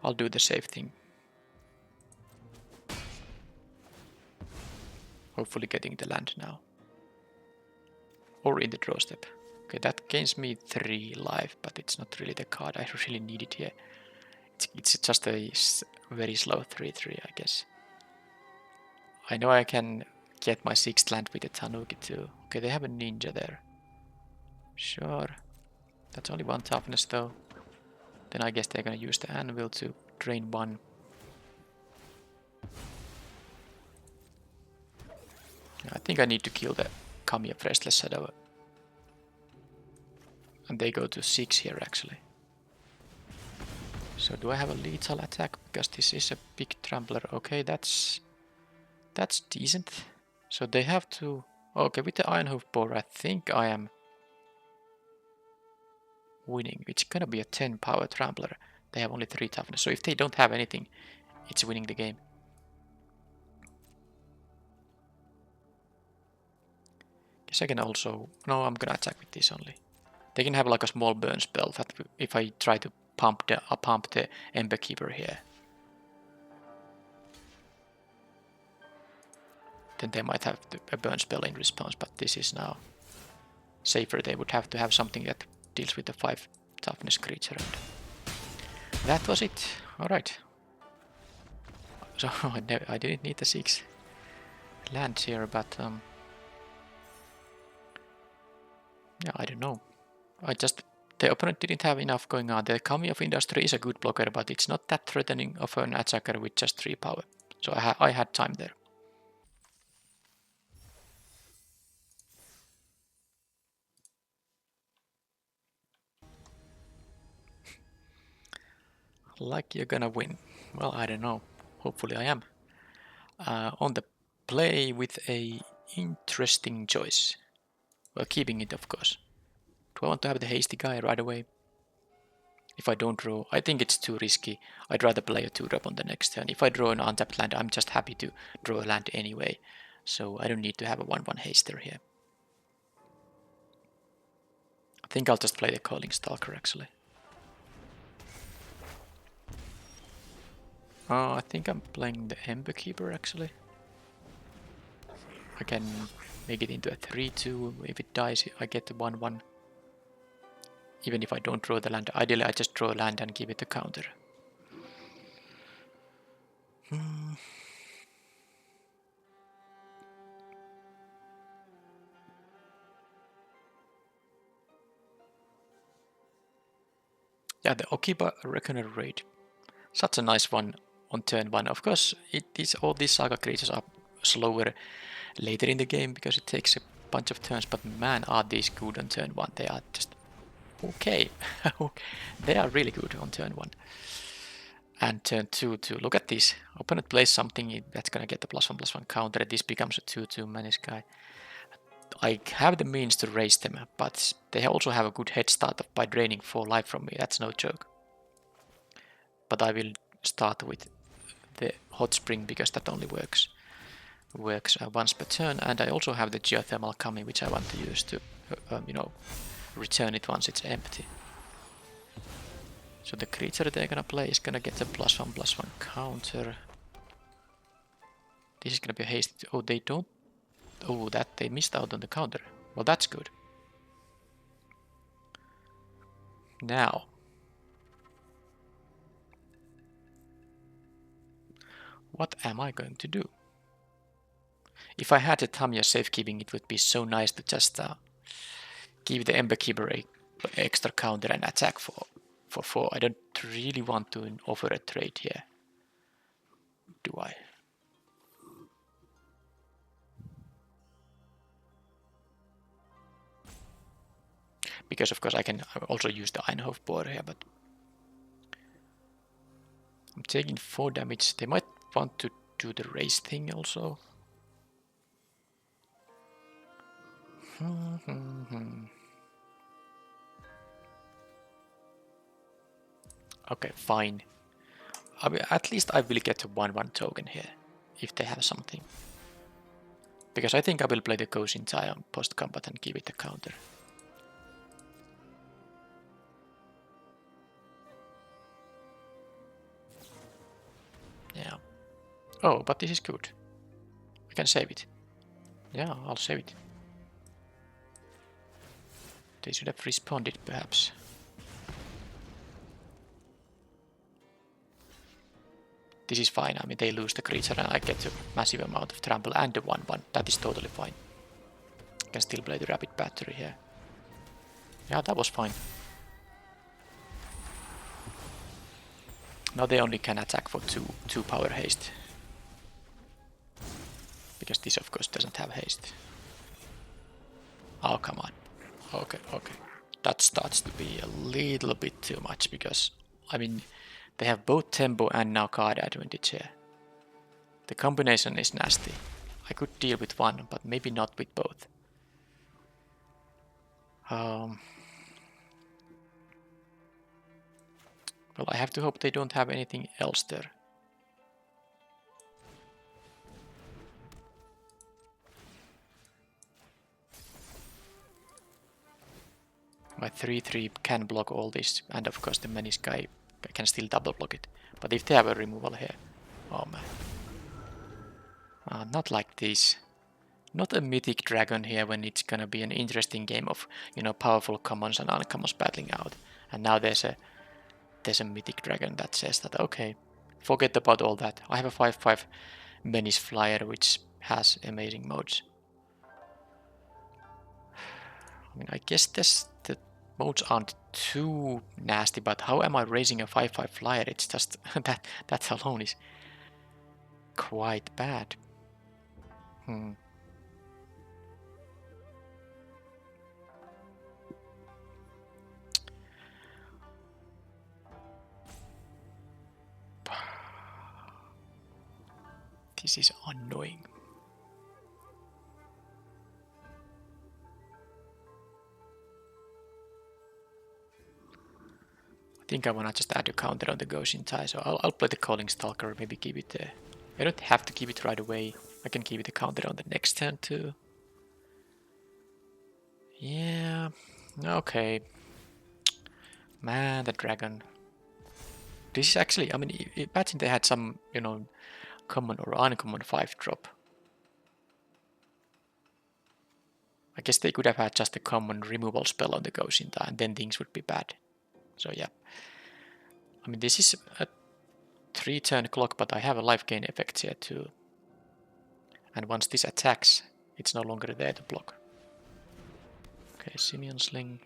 [SPEAKER 1] I'll do the safe thing. Hopefully getting the land now. Or in the draw step. Okay, that gains me 3 life, but it's not really the card I really needed here. It's just a very slow 3-3, I guess. I know I can get my 6th land with the Tanuki too. Okay, they have a ninja there. Sure. That's only 1 toughness though. Then I guess they're gonna use the anvil to drain 1. I think I need to kill the Kami of Restless Shadow. And they go to 6 here actually. So do I have a lethal attack? Because this is a big trampler. Okay, that's decent. So they have to... Okay, with the Ironhoof Boar I think I am winning. It's gonna be a 10 power trampler. They have only 3 toughness. So if they don't have anything, it's winning the game. Guess I can also... No, I'm gonna attack with this only. They can have like a small burn spell that if I try to pump the Ember Keeper here. Then they might have a burn spell in response, but this is now safer. They would have to have something that deals with the 5 toughness creature. And that was it. Alright. So I didn't need the 6 lands here, but yeah, I don't know. The opponent didn't have enough going on. The Kami of Industry is a good blocker, but it's not that threatening of an attacker with just 3 power. So I had time there. Like you're gonna win. Well, I don't know. Hopefully I am. On the play with a interesting choice. Well, keeping it, of course. Do I want to have the hasty guy right away? If I don't draw, I think it's too risky. I'd rather play a 2-drop on the next turn. If I draw an untapped land, I'm just happy to draw a land anyway. So I don't need to have a 1-1 haster here. I think I'll just play the Calling Stalker actually. I think I'm playing the Ember Keeper actually. I can make it into a 3-2. If it dies, I get the 1-1. Even if I don't draw the land, ideally I just draw a land and give it a counter. Hmm. Yeah, the Okiba Reckoner Raid. Such a nice one on turn 1. Of course, all these saga creatures are slower later in the game because it takes a bunch of turns, but man, are these good on turn 1. They are just okay. They are really good on turn 1. And turn 2 too. Look at this. Opponent plays something that's gonna get the +1/+1 counter. This becomes a 2/2 menace guy. I have the means to raise them, but they also have a good head start by draining 4 life from me. That's no joke. But I will start with the hot spring because that only works once per turn, and I also have the geothermal coming, which I want to use to return it once it's empty. So the creature they're gonna play is gonna get a +1/+1 counter. This is gonna be a haste. Oh, they don't. Oh, that they missed out on the counter. Well, that's good. Now, what am I going to do? If I had a Tamiya safekeeping, it would be so nice to just give the Ember Keeper a extra counter and attack for 4. I don't really want to offer a trade here, do I? Because of course I can also use the Einhof board here, but I'm taking 4 damage. They might want to do the race thing also. Okay, fine. At least I will get a 1/1 token here, if they have something. Because I think I will play the Ghost in Time post-combat and give it a counter. Yeah. Oh, but this is good. I can save it. Yeah, I'll save it. They should have responded, perhaps. This is fine. I mean, they lose the creature and I get a massive amount of trample and the 1/1. That is totally fine. I can still play the rapid battery here. Yeah, that was fine. Now they only can attack for 2 power haste. Because this of course doesn't have haste. Oh, come on. Okay. That starts to be a little bit too much because, I mean, they have both tempo and now card advantage here. The combination is nasty. I could deal with one, but maybe not with both. Well, I have to hope they don't have anything else there. My 3/3 can block all this, and of course the menace guy can still double block it. But if they have a removal here, oh man. Not like this. Not a mythic dragon here when it's gonna be an interesting game of, powerful commons and uncommons battling out. And now there's a mythic dragon that says that, okay, forget about all that. I have a 5/5 menace flyer which has amazing modes. I mean, I guess the modes aren't too nasty, but how am I raising a 5/5 flyer? It's just that alone is quite bad. This is annoying. I think I wanna just add a counter on the Ghost in Time, so I'll play the Calling Stalker, maybe keep it there. I don't have to keep it right away. I can keep it a counter on the next turn too. Yeah, okay. Man, the dragon. This is actually, I mean, imagine they had some, common or uncommon 5-drop. I guess they could have had just a common removal spell on the Ghost in Time, and then things would be bad. So yeah. I mean, this is a 3-turn clock, but I have a life gain effect here too. And once this attacks, it's no longer there to block. Okay, Simeon Sling.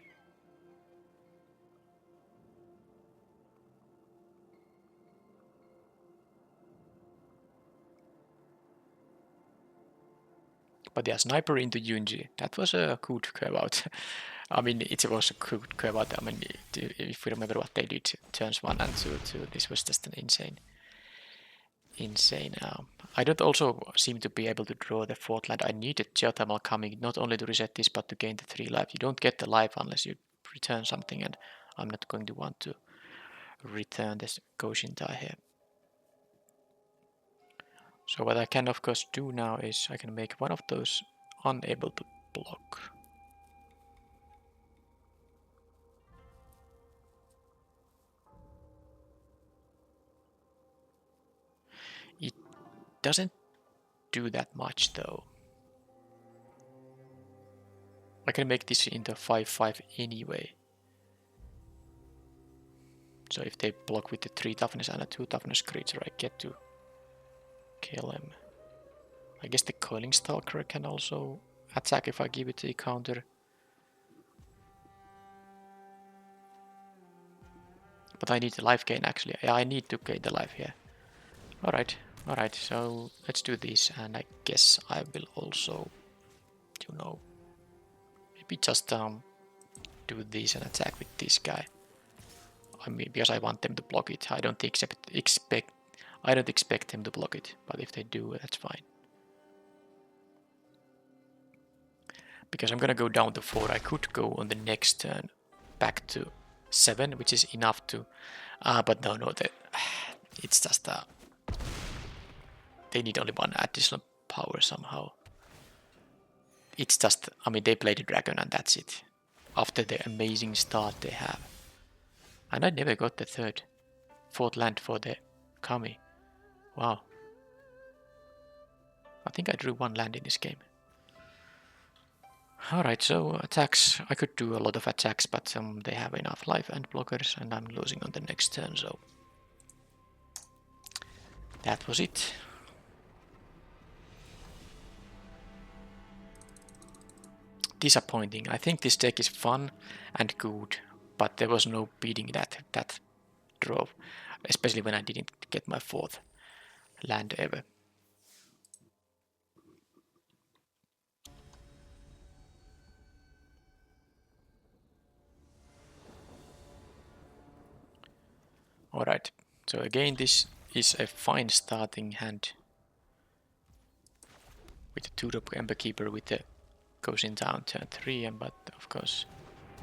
[SPEAKER 1] But yeah, Sniper into Yunji. That was a good curve out. I mean, it was a good curve out. I mean, if we remember what they did turns 1 and 2, this was just an insane. I don't also seem to be able to draw the 4th land. I need a geothermal coming, not only to reset this, but to gain the 3 life. You don't get the life unless you return something, and I'm not going to want to return this Goshintai here. So what I can of course do now is I can make one of those unable to block. It doesn't do that much though. I can make this into 5-5 anyway. So if they block with the 3 toughness and a 2 toughness creature, I get to kill him. I guess the Coiling Stalker can also attack if I give it a counter. But I need the life gain actually. Yeah, I need to gain the life here. Alright, so let's do this, and I guess I will also, you know, maybe just do this and attack with this guy. I mean, because I want them to block it. I don't expect them to block it, but if they do, that's fine. Because I'm gonna go down to 4. I could go on the next turn back to 7, which is enough to, but no, it's just they need only 1 additional power somehow. It's just, I mean, they play the dragon and that's it. After the amazing start they have. And I never got the 4th land for the Kami. Wow. I think I drew 1 land in this game. Alright, so attacks. I could do a lot of attacks, but they have enough life and blockers, and I'm losing on the next turn, so that was it. Disappointing. I think this deck is fun and good, but there was no beating that draw, especially when I didn't get my 4th land ever. Alright, so again this is a fine starting hand with the 2-drop Ember Keeper with the goes in down turn 3, but of course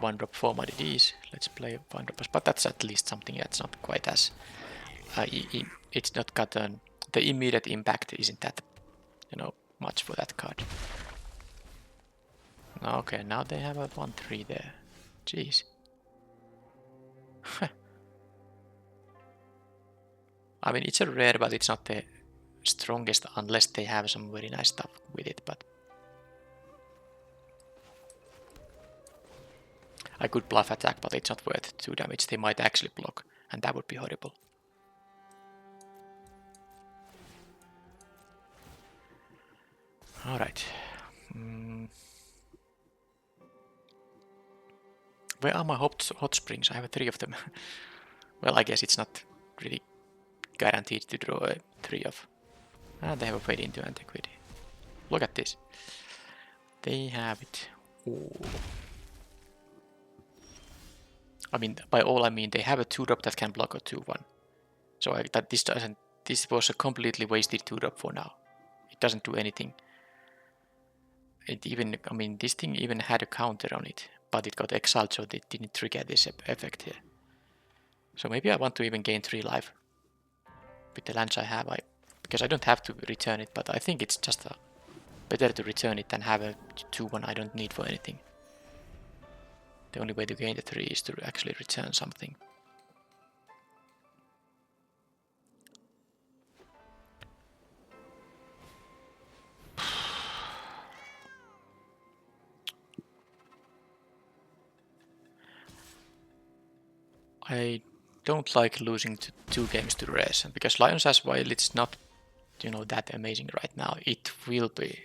[SPEAKER 1] 1-drop format it is. Let's play 1-droppers, but that's at least something that's not quite as it's not got the immediate impact isn't that, you know, much for that card. Okay, now they have a 1-3 there. Jeez. I mean, it's a rare, but it's not the strongest unless they have some very nice stuff with it, but I could bluff attack, but it's not worth 2 damage. They might actually block, and that would be horrible. Alright. Where are my hot springs? I have 3 of them. Well, I guess it's not really guaranteed to draw a 3 of. And they have a fade into antiquity. Look at this. They have it. Ooh. I mean, by all I mean they have a 2-drop that can block a 2-1. So this was a completely wasted 2-drop for now. It doesn't do anything. I mean, this thing even had a counter on it, but it got exiled, so they didn't trigger this effect here. So maybe I want to even gain 3 life with the lands I have, because I don't have to return it, but I think it's just better to return it than have a 2-1 I don't need for anything. The only way to gain the 3 is to actually return something. I don't like losing to 2 games to rares, and because Lion's Ash, while it's not, you know, that amazing right now, it will be.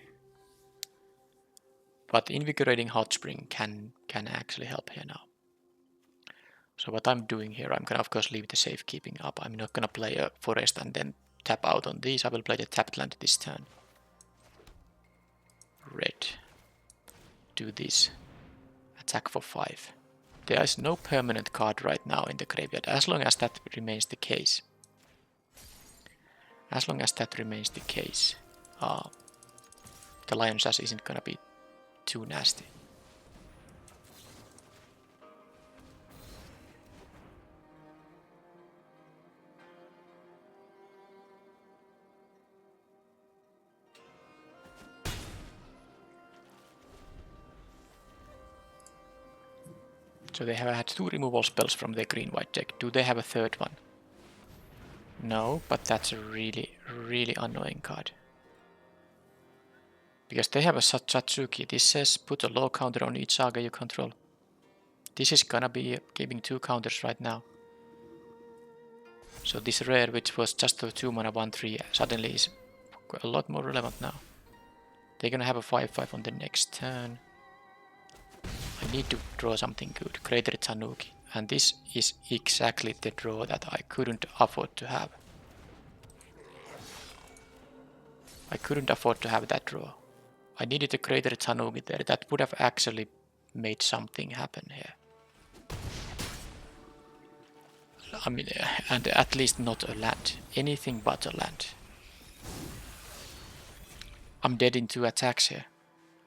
[SPEAKER 1] But invigorating hot spring can actually help here now. So what I'm doing here, I'm gonna of course leave the safekeeping up. I'm not gonna play a forest and then tap out on these. I will play the tapped land this turn. Red. Do this. Attack for 5. There is no permanent card right now in the graveyard, as long as that remains the case. As long as that remains the case, the Lion's Ash isn't gonna be too nasty. So they have had 2 removal spells from their green-white deck. Do they have a third one? No, but that's a really, really annoying card. Because they have a Satsuki. This says put a low counter on each saga you control. This is gonna be giving 2 counters right now. So this rare, which was just a 2 mana 1/3, suddenly is a lot more relevant now. They're gonna have a 5/5 on the next turn. I need to draw something good. Greater Tanuki. And this is exactly the draw that I couldn't afford to have. I couldn't afford to have that draw. I needed a Greater Tanuki there. That would have actually made something happen here. I mean, and at least not a land. Anything but a land. I'm dead in 2 attacks here.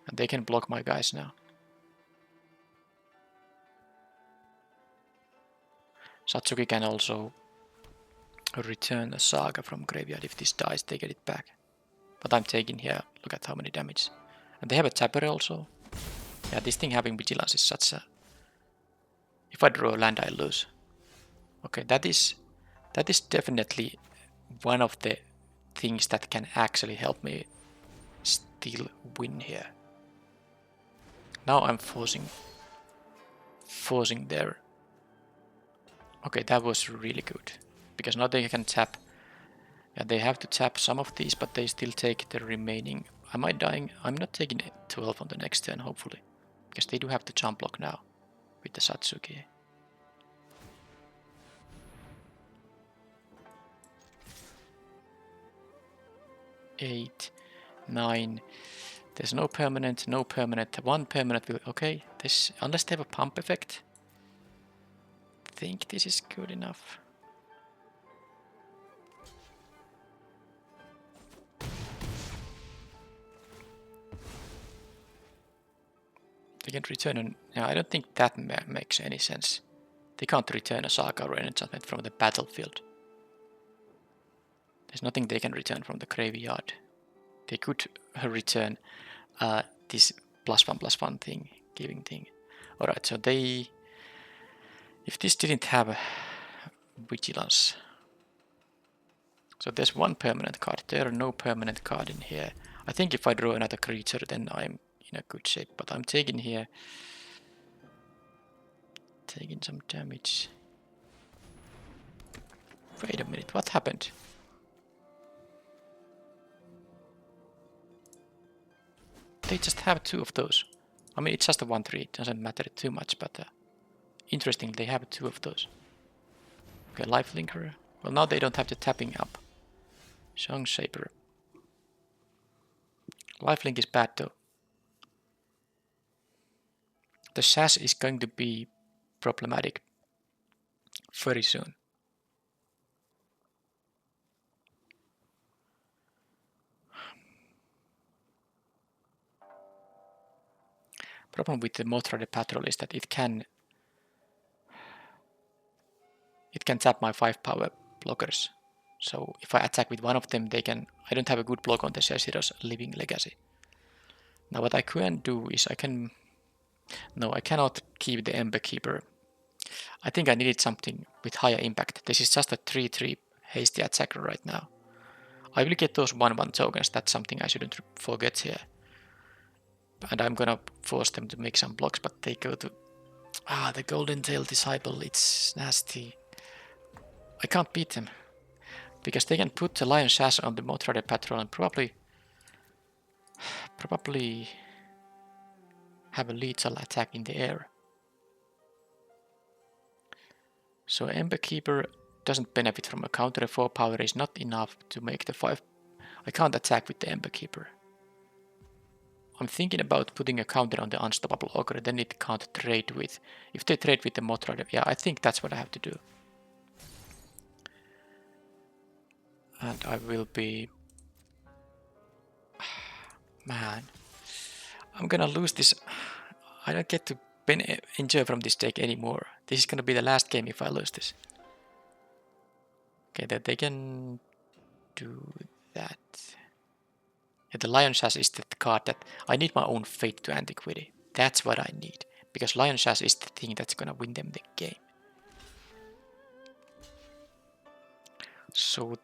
[SPEAKER 1] And they can block my guys now. Satsuki can also return a saga from graveyard. If this dies, they get it back. But I'm taking here, look at how many damage. And they have a tapper also. Yeah, this thing having vigilance is such a... If I draw a land, I lose. Okay, that is definitely one of the things that can actually help me still win here. Now I'm forcing their... Okay, that was really good. Because now they can tap. Yeah, they have to tap some of these, but they still take the remaining. Am I dying? I'm not taking 12 on the next turn, hopefully. Because they do have the jump block now with the Satsuki. Eight, 9. There's no permanent, no permanent. 1 permanent will... Okay, this, unless they have a pump effect. I think this is good enough. They can return an... Yeah, I don't think that makes any sense. They can't return a saga or an enchantment from the battlefield. There's nothing they can return from the graveyard. They could return this +1/+1 thing, giving thing. Alright, so they... If this didn't have vigilance... So there's 1 permanent card. There are no permanent card in here. I think if I draw another creature, then I'm in a good shape. But I'm taking here... Taking some damage. Wait a minute, what happened? They just have 2 of those. I mean, it's just a 1/3, it doesn't matter too much, but interesting, they have 2 of those. Okay, Lifelinker. Well, now they don't have the tapping up. Song Shaper. Lifelink is bad though. The Sash is going to be problematic very soon. Problem with the Mothra the Patrol is that it can tap my 5 power blockers. So if I attack with one of them, they can... I don't have a good block on the Seshiro's Living Legacy. Now what I can do is I can... No, I cannot keep the Ember Keeper. I think I needed something with higher impact. This is just a 3/3 hasty attacker right now. I will get those 1/1 tokens, that's something I shouldn't forget here. And I'm gonna force them to make some blocks, but they go to... Ah, the Golden Tail Disciple, it's nasty. I can't beat them. Because they can put the Lion Sash on the Mothrider Patrol and probably have a lethal attack in the air. So Ember Keeper doesn't benefit from a counter. 4 power is not enough to make the 5. I can't attack with the Ember Keeper. I'm thinking about putting a counter on the Unstoppable Ogre, then it can't trade with. If they trade with the Mothrider, yeah, I think that's what I have to do. And I will be... Man, I'm gonna lose this. I don't get to enjoy from this deck anymore. This is gonna be the last game if I lose this. Okay, that they can do that. Yeah, the Lion Sash is the card that I need my own fate to Antiquity. That's what I need. Because Lion Sash is the thing that's gonna win them the game. So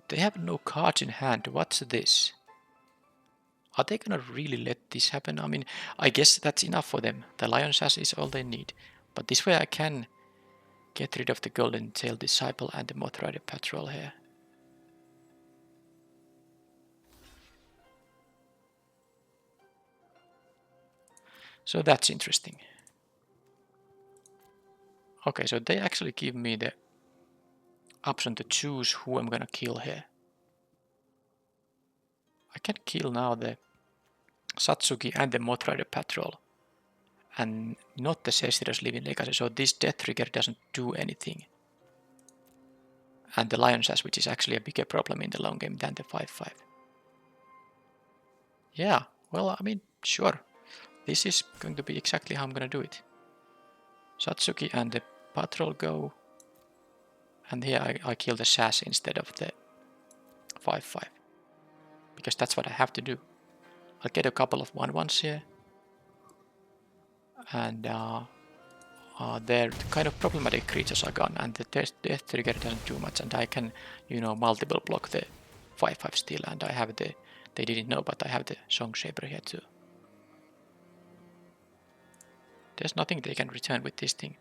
[SPEAKER 1] they have no cards in hand. What's this? Are they gonna really let this happen? I mean, I guess that's enough for them. The Lion Sash is all they need. But this way I can get rid of the Golden Tail Disciple and the Mothrider Patrol here. So that's interesting. Okay, so they actually give me the option to choose who I'm gonna kill here. I can kill now the Satsuki and the Mothrider Patrol. And not the Seshira's Living Legacy, so this death trigger doesn't do anything. And the Lion Sash, which is actually a bigger problem in the long game than the 5-5. Yeah, well, I mean, sure. This is going to be exactly how I'm gonna do it. Satsuki and the Patrol go. And here I kill the Sash instead of the 5-5. Because that's what I have to do. I'll get a couple of 1-1s here. And their kind of problematic creatures are gone. And the death trigger doesn't do much. And I can, you know, multiple block the 5-5 still. And I have the... They didn't know, but I have the Song Shaper here too. There's nothing they can return with this thing.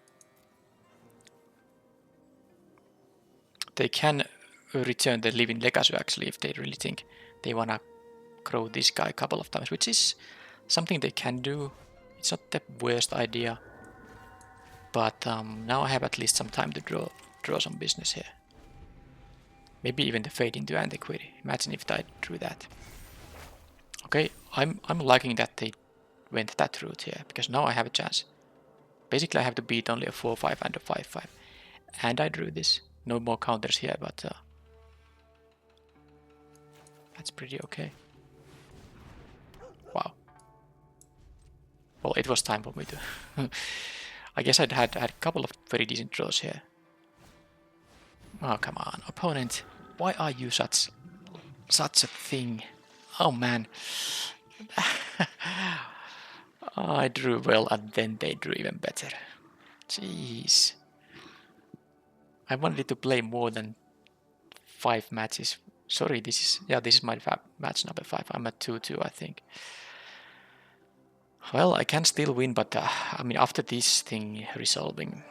[SPEAKER 1] They can return the Living Legacy actually if they really think they wanna grow this guy a couple of times, which is something they can do. It's not the worst idea, but now I have at least some time to draw some business here. Maybe even the fade into Antiquity. Imagine if I drew that. Okay, I'm liking that they went that route here, because now I have a chance. Basically I have to beat only a 4-5 and a 5-5. And I drew this. No more counters here, but that's pretty okay. Wow. Well, it was time for me to... I guess I'd had a couple of very decent draws here. Oh, come on. Opponent, why are you such a thing? Oh, man. I drew well and then they drew even better. Jeez. I wanted to play more than 5 matches. Sorry, this is my match number 5. I'm at 2-2, I think. Well, I can still win, but I mean, after this thing resolving,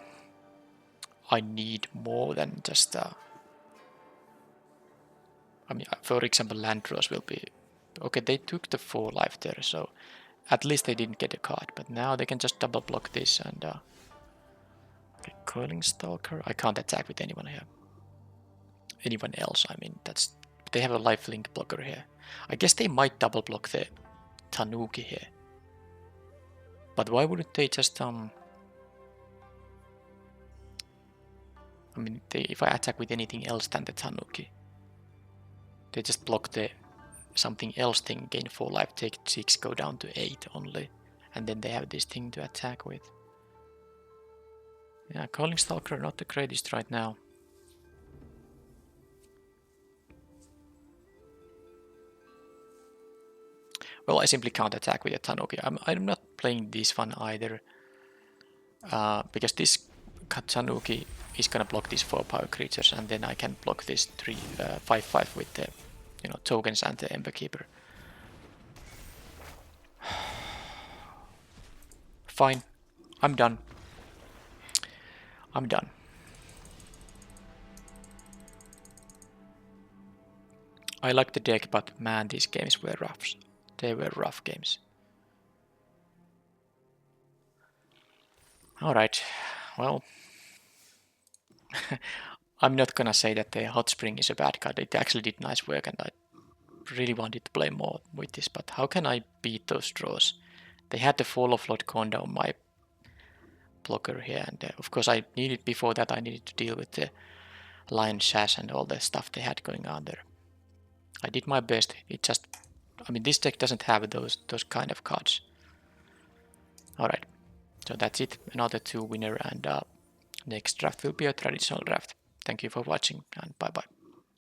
[SPEAKER 1] I need more than just... I mean, for example, land draws will be... Okay, they took the 4 life there, so at least they didn't get a card. But now they can just double block this and... okay, Coiling Stalker. I can't attack with anyone here. Anyone else, I mean, that's... They have a lifelink blocker here. I guess they might double block the Tanuki here. But why wouldn't they just... I mean, if I attack with anything else than the Tanuki, they just block the something else thing, gain 4 life, take 6, go down to 8 only. And then they have this thing to attack with. Yeah, Calling Stalker not the greatest right now. Well, I simply can't attack with a Tanuki. I'm not playing this one either. Because this Tanuki is gonna block these 4 power creatures, and then I can block this 5-5 with the tokens and the Ember Keeper. Fine, I'm done. I'm done. I like the deck, but man, these games were rough. They were rough games. Alright, well, I'm not gonna say that the Hot Spring is a bad card. It actually did nice work and I really wanted to play more with this, but how can I beat those draws? They had the Fall of Lord Konda on my blocker here, and of course I needed, before that I needed to deal with the Lion Sash and all the stuff they had going on there. I did my best. It just, I mean, this deck doesn't have those kind of cards. Alright, so that's it. Another 2 winner, and next draft will be a traditional draft. Thank you for watching, and bye bye.